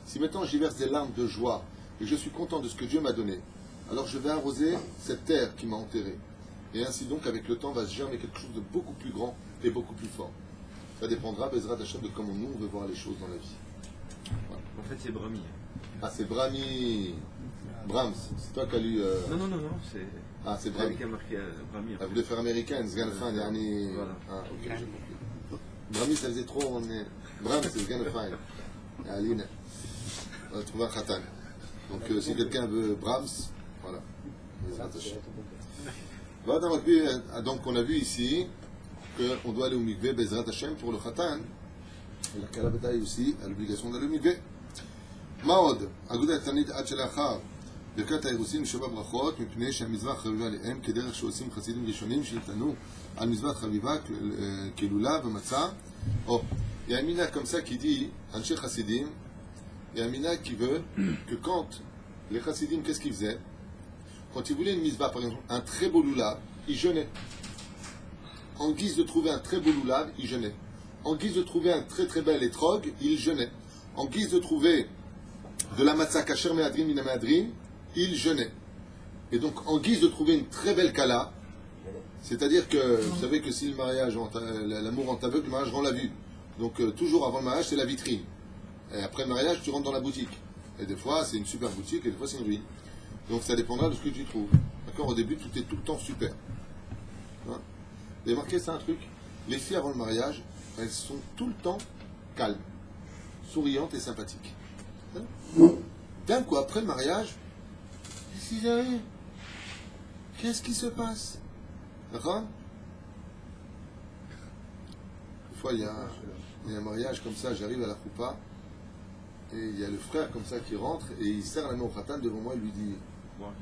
Si maintenant j'y verse des larmes de joie, et je suis content de ce que Dieu m'a donné, alors je vais arroser cette terre qui m'a enterré. Et ainsi donc, avec le temps, va se germer quelque chose de beaucoup plus grand et beaucoup plus fort. Ça dépendra, Bezrat Hashem, de comment nous, on veut voir les choses dans la vie. Voilà. En fait, c'est Brahmi. Ah, c'est Brahmi. Brahms, c'est toi qui as lu... Non, c'est... Ah, c'est Brahmi. Avec un marqué Brahmi. Ah, vous voulez faire américaine, Sganfan, yani... Voilà. Ah, ok, j'ai compris. Brahmi, ça faisait trop, on est... Brahms, c'est Sganfan. Aline. On va trouver un khatan. Donc, si quelqu'un veut Brahms, voilà. Bezrat Hashem. Donc, on a vu ici qu'on doit aller au mikveh, Bezrat Hashem, pour le khatan. Et la Kalabataï aussi a l'obligation d'aller au mikveh. Maod, Agudat Tanit Hachelachar, ברכת האירוסין שבע ברכות, מפני שהמצווה חביבה עליהם, כדרך שעושים חסידים ראשונים שהתנו על מצוות חביבה כלולה ומצה. Il y a un minag comme ça qui dit, Anche Chassidim, il y a un minag qui veut que quand les Chassidim, qu'est-ce qu'ils faisaient? Quand ils voulaient une mitzvah, par exemple, un très beau loulav, ils jeûnaient. En guise de trouver un très beau loulav, ils jeûnaient. En guise de trouver un très très bel étrog, ils jeûnaient. En guise de trouver de la matzah kasher me'adrin mina me'adrin, il jeûnait. Et donc, en guise de trouver une très belle kala, c'est-à-dire que, vous savez que si le mariage, l'amour rend aveugle, le mariage rend la vue. Donc, toujours avant le mariage, c'est la vitrine. Et après le mariage, tu rentres dans la boutique. Et des fois, c'est une super boutique, et des fois, c'est une ruine. Donc, ça dépendra de ce que tu trouves. D'accord? Au début, tout est tout le temps super. Hein? Vous avez marqué, c'est un truc. Les filles avant le mariage, elles sont tout le temps calmes, souriantes et sympathiques. D'un coup, après le mariage, qu'est-ce qu'il y a? Qu'est-ce qui se passe? D'accord? Une fois, il y a un mariage comme ça, j'arrive à la choupa, et il y a le frère comme ça qui rentre, et il serre la main au khatan devant moi, il lui dit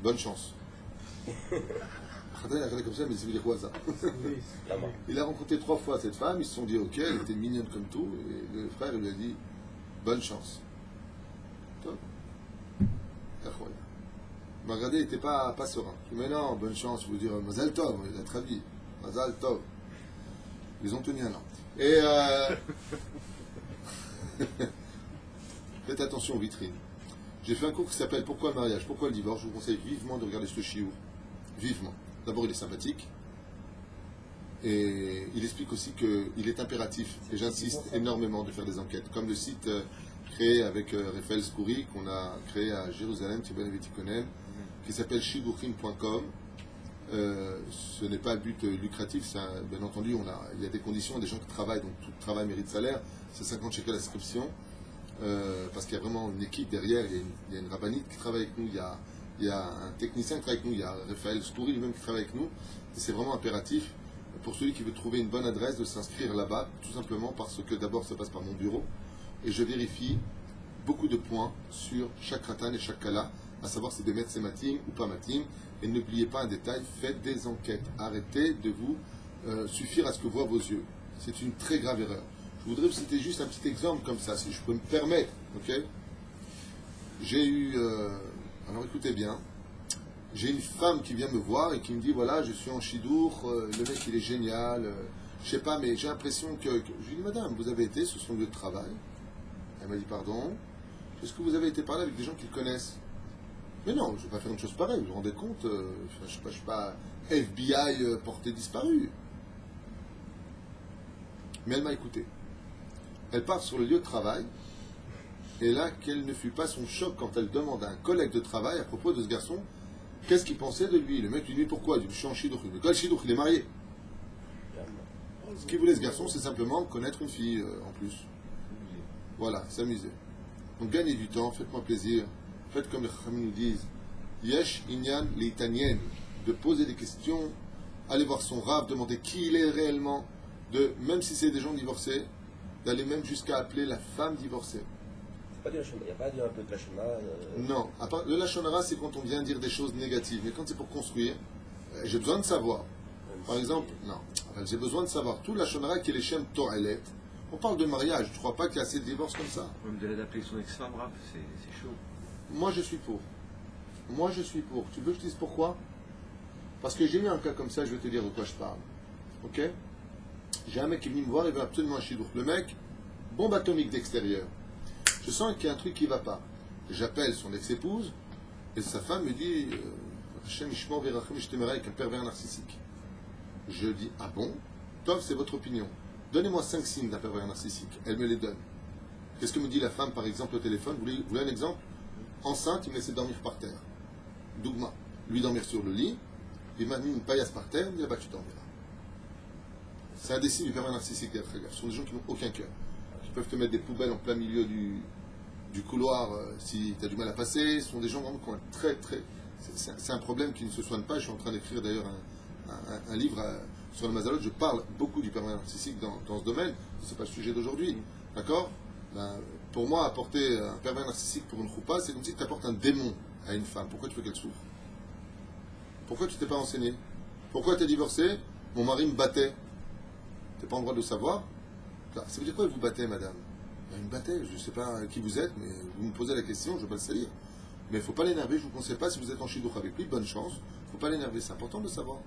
bonne chance. Le khatan, il a regardé comme ça, mais il dit quoi ça? Il a rencontré 3 fois cette femme, ils se sont dit ok, elle était mignonne comme tout, et le frère il lui a dit bonne chance. Regardez, il n'était pas serein. Je dis, mais non, bonne chance, je vous dire, Mazal Tov, il a traduit. Mazal Tov. Ils ont tenu un an. Et faites attention aux vitrines. J'ai fait un cours qui s'appelle Pourquoi le mariage? Pourquoi le divorce? Je vous conseille vivement de regarder ce chiour. Vivement. D'abord, il est sympathique. Et il explique aussi qu'il est impératif, et j'insiste énormément de faire des enquêtes. Comme le site créé avec Raphaël Skoury, qu'on a créé à Jérusalem, qui s'appelle shiduchim.com. Ce n'est pas un but lucratif, bien entendu, il y a des conditions, des gens qui travaillent, donc tout travail mérite salaire, c'est 50 shekels l'inscription, parce qu'il y a vraiment une équipe derrière, il y a une rabbinite qui travaille avec nous, il y a il y a un technicien qui travaille avec nous, il y a Raphaël Stouri lui-même qui travaille avec nous, et c'est vraiment impératif pour celui qui veut trouver une bonne adresse de s'inscrire là-bas, tout simplement parce que d'abord ça passe par mon bureau, et je vérifie beaucoup de points sur chaque ratan et chaque kala, à savoir si des maîtres c'est matim ou pas matim, et n'oubliez pas un détail, faites des enquêtes, arrêtez de vous suffire à ce que voient vos yeux, c'est une très grave erreur. Je voudrais vous citer juste un petit exemple comme ça, si je peux me permettre, ok? J'ai eu, alors écoutez bien, j'ai une femme qui vient me voir et qui me dit, voilà, je suis en Chidour, le mec il est génial, je sais pas, mais j'ai l'impression que... Je lui dis, madame, vous avez été sur son lieu de travail? Elle m'a dit, pardon, est-ce que vous avez été parler avec des gens qui le connaissent? Mais non, je ne vais pas faire une chose pareille, vous vous rendez compte, je ne suis pas FBI porté disparu. Mais elle m'a écouté. Elle part sur le lieu de travail, et là, quel ne fut pas son choc quand elle demande à un collègue de travail à propos de ce garçon, qu'est-ce qu'il pensait de lui. Le mec lui dit, pourquoi? Il dit, je suis en Chidour. Mais quel Chidour? Il est marié. Ce qu'il voulait ce garçon, c'est simplement connaître une fille en plus. Voilà, s'amuser. Donc gagnez du temps, faites-moi plaisir. Faites comme les Khamim nous disent, Yesh Inyan l'Itanien, de poser des questions, aller voir son rave, demander qui il est réellement, même si c'est des gens divorcés, d'aller même jusqu'à appeler la femme divorcée. Il n'y a pas à dire un peu de lachonara Non, à part, le lachonara c'est quand on vient dire des choses négatives, mais quand c'est pour construire, j'ai besoin de savoir. Par exemple, non, j'ai besoin de savoir tout le lachonara qui est les Shem To'elet. On parle de mariage, je ne crois pas qu'il y a assez de divorces comme ça. Même de l'adapter son ex-femme, Raph, c'est chaud. Moi je suis pour. Moi je suis pour. Tu veux que je te dise pourquoi? Parce que j'ai eu un cas comme ça, je vais te dire de quoi je parle. Ok? J'ai un mec qui est venu me voir, il veut absolument un chidour. Le mec, bombe atomique d'extérieur. Je sens qu'il y a un truc qui ne va pas. J'appelle son ex-épouse, et sa femme me dit Hashem Ishmor Verachem Ishtemera avec un pervers narcissique. Je dis, ah bon? Tov, c'est votre opinion. Donnez-moi 5 signes d'un pervers narcissique. Elle me les donne. Qu'est-ce que me dit la femme, par exemple, au téléphone? Vous voulez un exemple? Enceinte, il me laissait dormir par terre. Dougma. Lui dormir sur le lit, il m'a mis une paillasse par terre, il me dit, bah tu dormiras. C'est un des signes du pervers narcissique, ce sont des gens qui n'ont aucun cœur. Qui peuvent te mettre des poubelles en plein milieu du couloir si tu as du mal à passer. Ce sont des gens vraiment qui ont un très très... C'est un problème qui ne se soigne pas. Je suis en train d'écrire d'ailleurs un livre sur le Mazalot. Je parle beaucoup du pervers narcissique dans ce domaine. Ce n'est pas le sujet d'aujourd'hui. D'accord? Pour moi, apporter un pervers narcissique pour une choupa, c'est comme si tu apportes un démon à une femme. Pourquoi tu veux qu'elle souffre? Pourquoi tu t'es pas renseigné? Pourquoi tu es divorcé? Mon mari me battait. Tu n'as pas le droit de le savoir? Ça veut dire quoi vous battez, madame? Il me battait, je ne sais pas qui vous êtes, mais vous me posez la question, je ne veux pas le salir. Mais il ne faut pas l'énerver, je ne vous conseille pas, si vous êtes en chidouk avec lui, bonne chance, il ne faut pas l'énerver, c'est important de le savoir.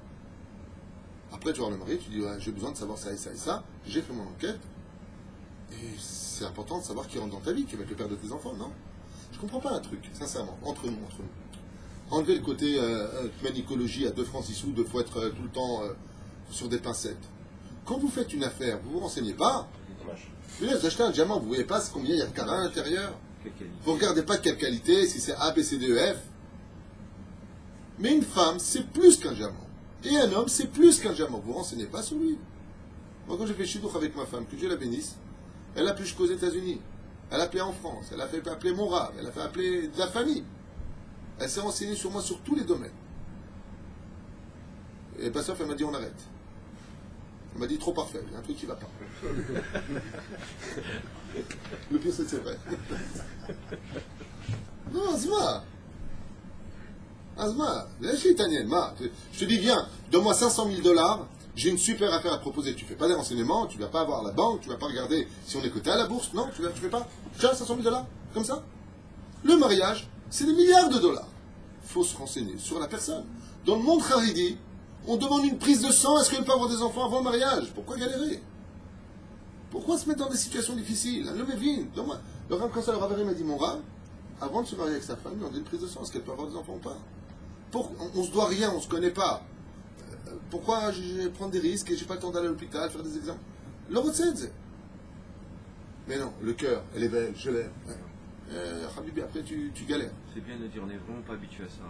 Après, tu vas voir le mari, tu dis, ouais, j'ai besoin de savoir ça et ça et ça, j'ai fait mon enquête, et c'est important de savoir qui rentre dans ta vie, qui va être le père de tes enfants, non? Je ne comprends pas un truc, sincèrement, entre nous. Enlever le côté manicologie à 2 francs 6 sous, de faut être tout le temps sur des pincettes. Quand vous faites une affaire, vous ne vous renseignez pas. Vous achetez un diamant, vous ne voyez pas combien il y a de carats à l'intérieur. Vous ne regardez pas de quelle qualité, si c'est A, B, C, D, E, F. Mais une femme, c'est plus qu'un diamant. Et un homme, c'est plus qu'un diamant. Vous ne vous renseignez pas sur lui. Moi, quand j'ai fait chidouk avec ma femme, que Dieu la bénisse, elle a pu jusqu'aux États-Unis. Elle a appelé en France. Elle a fait appeler mon rave. Elle a fait appeler de la famille. Elle s'est renseignée sur moi sur tous les domaines. Et Bassoff, elle m'a dit on arrête. Elle m'a dit trop parfait, il y a un truc qui ne va pas. Le pire, c'est que c'est vrai. Non, Azma, lâche l'italienne, je te dis, viens, donne-moi 500 000 $, j'ai une super affaire à te proposer. Tu ne fais pas des renseignements, tu ne vas pas avoir la banque, tu ne vas pas regarder si on est coté à la bourse, non, tu ne fais pas. Tiens, 500 000 $, comme ça. Le mariage, c'est des milliards de dollars. Il faut se renseigner sur la personne. Dans le monde haridi, on demande une prise de sang, est-ce qu'elle peut avoir des enfants avant le mariage? Pourquoi galérer? Pourquoi se mettre dans des situations difficiles? Un homme est vine. Le Rav, quand ça le Rav m'a dit, mon Rav, avant de se marier avec sa femme, il demandait une prise de sang, est-ce qu'elle peut avoir des enfants ou pas? On ne se doit rien, on ne se connaît pas. Pourquoi je vais prendre des risques et je n'ai pas le temps d'aller à l'hôpital, faire des examens? Le Rotsed. Mais non, le cœur, elle est belle, je l'aime. Habibi, après tu galères. C'est bien de dire, on n'est vraiment pas habitué à ça.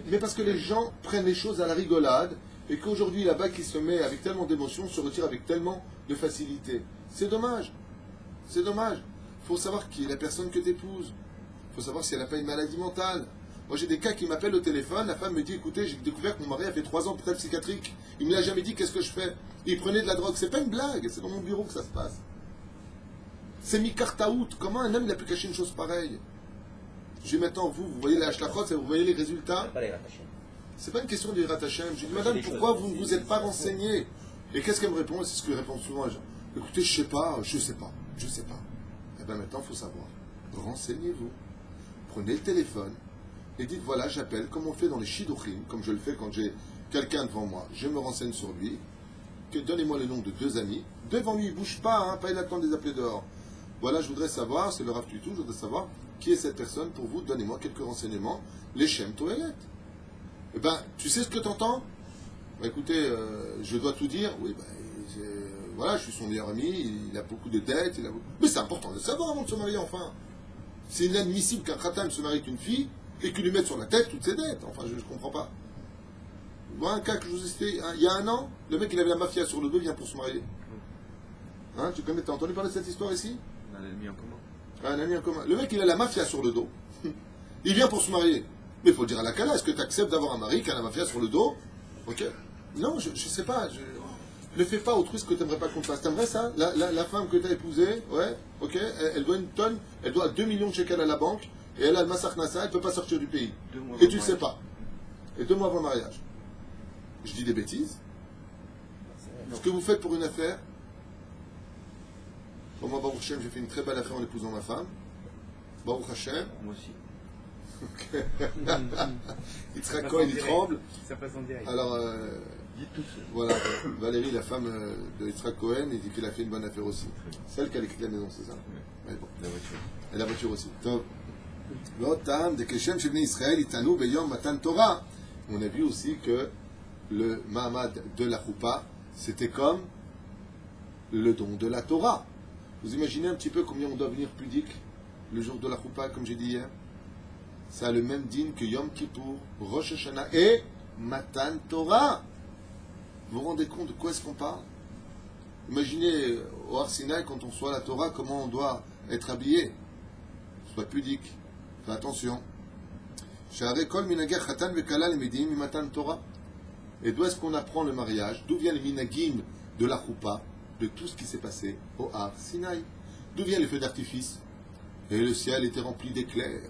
Mais parce que les gens prennent les choses à la rigolade et qu'aujourd'hui là-bas qui se met avec tellement d'émotion se retire avec tellement de facilité. C'est dommage. C'est dommage. Il faut savoir qui est la personne que tu épouses. Il faut savoir si elle n'a pas une maladie mentale. Moi, j'ai des cas qui m'appellent au téléphone. La femme me dit, écoutez, j'ai découvert que mon mari a fait 3 ans de traitement psychiatrique. Il me l'a jamais dit, qu'est-ce que je fais? Il prenait de la drogue. C'est pas une blague, c'est dans mon bureau que ça se passe. C'est mi cartaout. Comment un homme, il a pu cacher une chose pareille? Je dis maintenant, vous voyez les hashlachot, vous voyez les résultats? Pas les rattachés. C'est pas une question de Hashem. Je dis, madame, pourquoi vous ne vous êtes pas renseigné? Et qu'est-ce qu'elle me répond? C'est ce que je réponds souvent. Écoutez, je sais pas. Eh bien maintenant, il faut savoir. Renseignez-vous. Prenez le téléphone et dites, voilà, j'appelle, comme on fait dans les shidduchim, comme je le fais quand j'ai quelqu'un devant moi. Je me renseigne sur lui. Donnez-moi le nom de 2 amis. Devant lui, il ne bouge pas, hein, pas il attend de les appeler dehors. Voilà, je voudrais savoir, c'est le Rav Tutu, je voudrais savoir qui est cette personne pour vous. Donnez-moi quelques renseignements. Les Shem Toelet. Eh bien, tu sais ce que tu entends? Bah, écoutez, je dois tout dire. Oui, voilà, je suis son meilleur ami, il a beaucoup de dettes. Mais c'est important de savoir avant de se marier, enfin. C'est inadmissible qu'un khatan se marie avec une fille et qu'il lui mette sur la tête toutes ses dettes. Enfin, je ne comprends pas. Voilà un cas que je vous ai cité. Il y a 1 an, le mec, il avait la mafia sur le dos, vient pour se marier. Hein, tu connais, t'as entendu parler de cette histoire ici? Un ennemi en commun. Un ami en commun. Le mec, il a la mafia sur le dos. Il vient pour se marier. Mais il faut dire à la Kala, est-ce que tu acceptes d'avoir un mari qui a la mafia sur le dos? Ok. Non, je sais pas. Ne fais pas autrui ce que tu n'aimerais pas qu'on te fasse. T'aimerais ça? La femme que tu as épousée, ouais, ok, elle doit une tonne, elle doit 2 millions de shekels à la banque, et elle a le massacre Nassa, elle ne peut pas sortir du pays. Et tu ne sais pas. Et 2 mois avant le mariage. Je dis des bêtises. Ce que vous faites pour une affaire, bon, moi, Baruch Hashem, j'ai fait une très belle affaire en épousant ma femme. Baruch Hashem. Moi aussi. Il sera Cohen, il tremble. Ça passe en direct. Alors, Dites tous. voilà, Valérie, la femme de Yitzhak Cohen, il dit qu'elle a fait une bonne affaire aussi. Celle qui a écrit la maison, c'est ça? Ouais, bon. La voiture. Et la voiture aussi. Donc, l'autre de Keshem chez Israël, Itanu, Beyom, Matan Torah. On a vu aussi que le Mahamad de la Choupa, c'était comme le don de la Torah. Vous imaginez un petit peu combien on doit venir pudique le jour de la Choupa, comme j'ai dit hier? Ça a le même din que Yom Kippour, Rosh Hashanah et Matan Torah. Vous vous rendez compte de quoi est-ce qu'on parle? Imaginez au Har Sinaï, quand on soit la Torah, comment on doit être habillé. Sois pudique. Fais attention. Et d'où est-ce qu'on apprend le mariage? D'où viennent les minagim de la Choupa, de tout ce qui s'est passé au Har Sinaï? D'où viennent les feux d'artifice? Et le ciel était rempli d'éclairs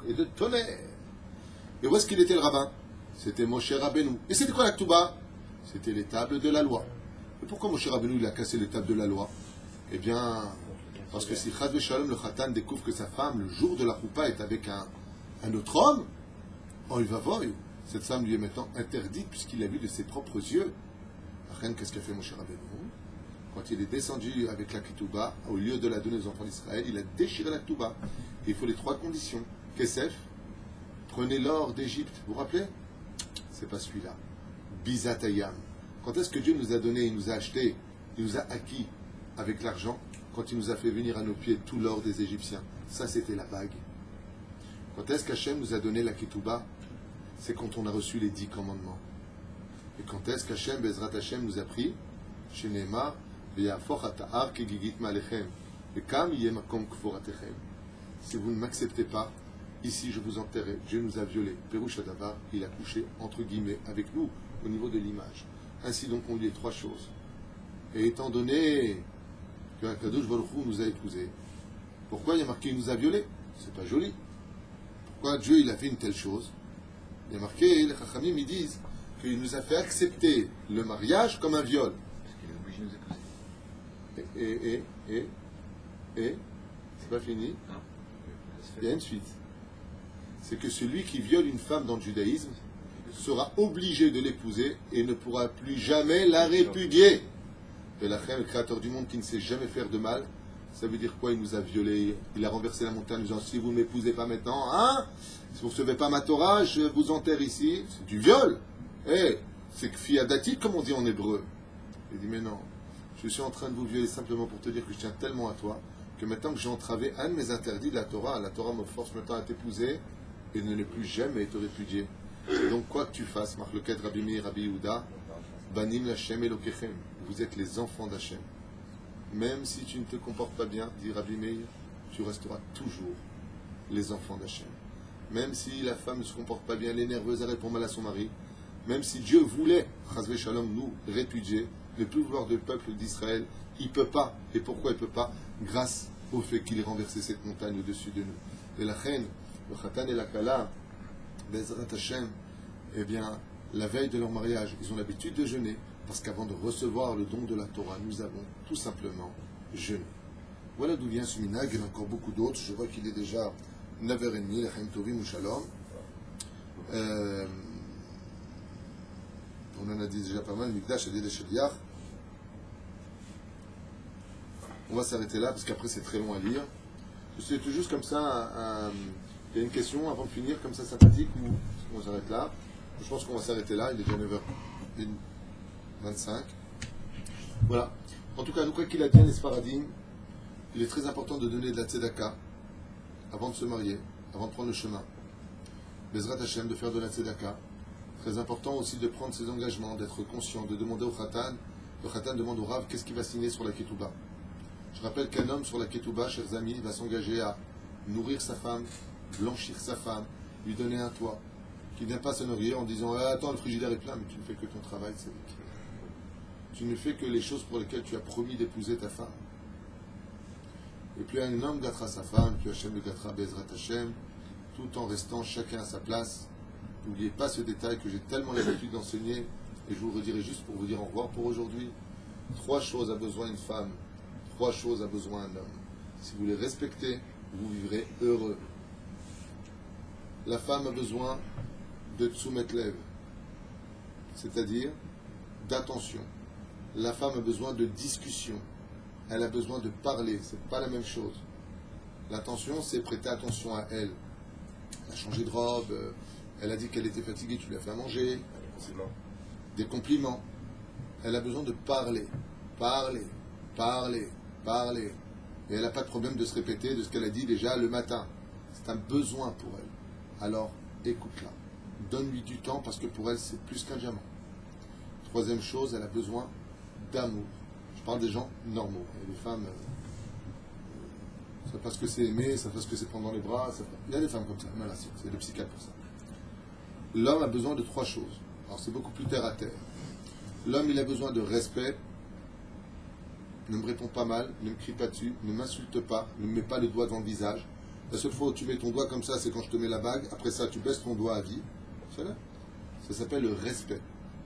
et de tonnerre. Et où est-ce qu'il était le rabbin? C'était Moshe Rabbeinu. Et c'était quoi la K'tuba? C'était les tables de la loi. Et pourquoi Moshe Rabbeinu il a cassé les tables de la loi? Eh bien, parce que si Chaz Shalom, le Khatan, découvre que sa femme, le jour de la Choupa, est avec un autre homme, oh, il va voir. Cette femme lui est maintenant interdite puisqu'il l'a vu de ses propres yeux. Rien, qu'est-ce qu'a fait Moshe Rabbeinu? Quand il est descendu avec la Ketouba, au lieu de la donner aux enfants d'Israël, il a déchiré la Ketouba. Et il faut les 3 conditions. Kesef, prenez l'or d'Égypte. Vous vous rappelez? C'est pas celui-là. Bizatayam. Quand est-ce que Dieu nous a donné, il nous a acheté, il nous a acquis avec l'argent? Quand il nous a fait venir à nos pieds tout l'or des Égyptiens. Ça, c'était la bague. Quand est-ce qu'Hachem nous a donné la Ketouba? C'est quand on a reçu les 10 commandements. Et quand est-ce qu'Hachem, Bezrat Hachem, nous a pris? Chez Neymar, si vous ne m'acceptez pas, ici je vous enterrai. Dieu nous a violés. Pérouche Adavar, il a couché entre guillemets avec nous au niveau de l'image. Ainsi donc on lit les 3 choses. Et étant donné que Akadosh Baruch Hu nous a épousés, pourquoi il y a marqué il nous a violés? C'est pas joli. Pourquoi Dieu il a fait une telle chose? Il y a marqué, les Chachamim ils disent qu'il nous a fait accepter le mariage comme un viol. Et, c'est pas fini. Il y a une suite. C'est que celui qui viole une femme dans le judaïsme sera obligé de l'épouser et ne pourra plus jamais la répudier. Et la reine, le créateur du monde qui ne sait jamais faire de mal, ça veut dire quoi? Il nous a violés, il a renversé la montagne en disant si vous ne m'épousez pas maintenant, hein, si vous ne recevez pas ma Torah, je vous enterre ici. C'est du viol. C'est que fiadatit comme on dit en hébreu. Il dit mais non. Je suis en train de vous violer simplement pour te dire que je tiens tellement à toi que maintenant que j'ai entravé un de mes interdits de la Torah me force maintenant à t'épouser et de ne plus jamais te répudier. Et donc quoi que tu fasses, marque le cadre Rabbi Meir, Rabbi Yehuda, Banim Lachem Elokechem, vous êtes les enfants d'Hachem. Même si tu ne te comportes pas bien, dit Rabbi Meir, tu resteras toujours les enfants d'Hachem. même si la femme ne se comporte pas bien, elle est nerveuse, elle répond mal à son mari, même si Dieu voulait, Chazvé Shalom, nous répudier, ne plus vouloir du peuple d'Israël, il ne peut pas. Et pourquoi il ne peut pas? Grâce au fait qu'il ait renversé cette montagne au-dessus de nous. Et la reine, le Khatan et la Kala, Bezrat Hashem, eh bien, la veille de leur mariage, ils ont l'habitude de jeûner, parce qu'avant de recevoir le don de la Torah, nous avons tout simplement jeûné. Voilà d'où vient ce minag, il y en a encore beaucoup d'autres. Je vois qu'il est déjà 9h30, L'Chaim Tovim ou Shalom. On en a dit déjà pas mal, Mikdash, Adid et Sheliach. On va s'arrêter là, parce qu'après c'est très long à lire. C'est tout juste comme ça, il y a une question avant de finir, comme ça sympathique, ou on s'arrête là. Je pense qu'on va s'arrêter là, il est déjà 9h25. Voilà. En tout cas, nous, quoi qu'il advienne, les Sfaradim, il est très important de donner de la tzedaka avant de se marier, avant de prendre le chemin. Bezrat Hashem, de faire de la tzedaka. Très important aussi de prendre ses engagements, d'être conscient, de demander au Khatan. Le Khatan demande au Rav qu'est-ce qu'il va signer sur la Ketouba. Je rappelle qu'un homme sur la Ketouba, chers amis, va s'engager à nourrir sa femme, blanchir sa femme, lui donner un toit. Qui ne vient pas se nourrir en disant attends, le frigidaire est plein, mais tu ne fais que ton travail, c'est vrai. Tu ne fais que les choses pour lesquelles tu as promis d'épouser ta femme. Et plus un homme gâtera sa femme, plus Hachem le gâtera Bezrat Hashem, tout en restant chacun à sa place. N'oubliez pas ce détail que j'ai tellement l'habitude d'enseigner, et je vous le redirai juste pour vous dire au revoir pour aujourd'hui. 3 choses a besoin une femme, 3 choses a besoin un homme. Si vous les respectez, vous vivrez heureux. La femme a besoin de tsumet lev, c'est-à-dire d'attention. La femme a besoin de discussion. Elle a besoin de parler. C'est pas la même chose. L'attention, c'est prêter attention à elle. Elle a changé de robe. Elle a dit qu'elle était fatiguée. Tu lui as fait à manger. Des compliments. Elle a besoin de parler. Parler. Parler. Parler. Et elle n'a pas de problème de se répéter de ce qu'elle a dit déjà le matin. C'est un besoin pour elle. Alors, écoute-la. Donne-lui du temps parce que pour elle, c'est plus qu'un diamant. 3e chose, elle a besoin d'amour. Je parle des gens normaux. Et les femmes, ça parce que c'est aimer, ça parce que c'est prendre dans les bras. Il y a des femmes comme ça, voilà, c'est des psychiatres pour ça. L'homme a besoin de 3 choses. Alors c'est beaucoup plus terre à terre. L'homme, il a besoin de respect. Ne me réponds pas mal, ne me crie pas dessus, ne m'insulte pas, ne me mets pas le doigt devant le visage. La seule fois où tu mets ton doigt comme ça, c'est quand je te mets la bague. Après ça, tu baisses ton doigt à vie. Ça s'appelle le respect.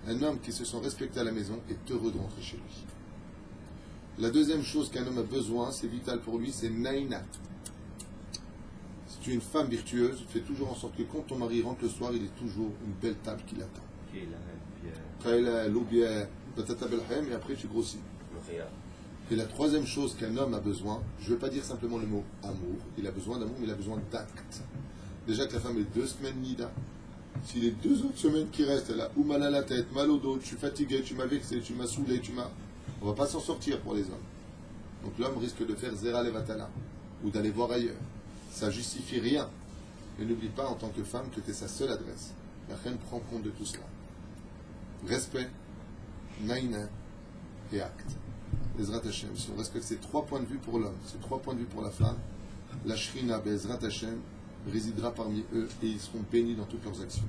Un homme qui se sent respecté à la maison est heureux de rentrer chez lui. La 2e chose qu'un homme a besoin, c'est vital pour lui, c'est naïna. Si tu es une femme virtueuse, fais toujours en sorte que quand ton mari rentre le soir, il est toujours une belle table qui l'attend. Et après tu grossis. Et la 3e chose qu'un homme a besoin, je ne veux pas dire simplement le mot amour, il a besoin d'amour, mais il a besoin d'acte. Déjà que la femme est 2 semaines nida, si les 2 autres semaines qui restent, elle a ou mal à la tête, mal au dos, je suis fatigué, tu m'as vexé, tu m'as saoulé, on ne va pas s'en sortir pour les hommes. Donc l'homme risque de faire zera levatala, ou d'aller voir ailleurs. Ça ne justifie rien. Mais n'oublie pas en tant que femme que tu es sa seule adresse. La reine prend compte de tout cela. Respect, naïna et acte. Bezrat Hashem, si on respecte ces 3 points de vue pour l'homme, ces 3 points de vue pour la femme, la Shrina Bezrat Hashem résidera parmi eux et ils seront bénis dans toutes leurs actions.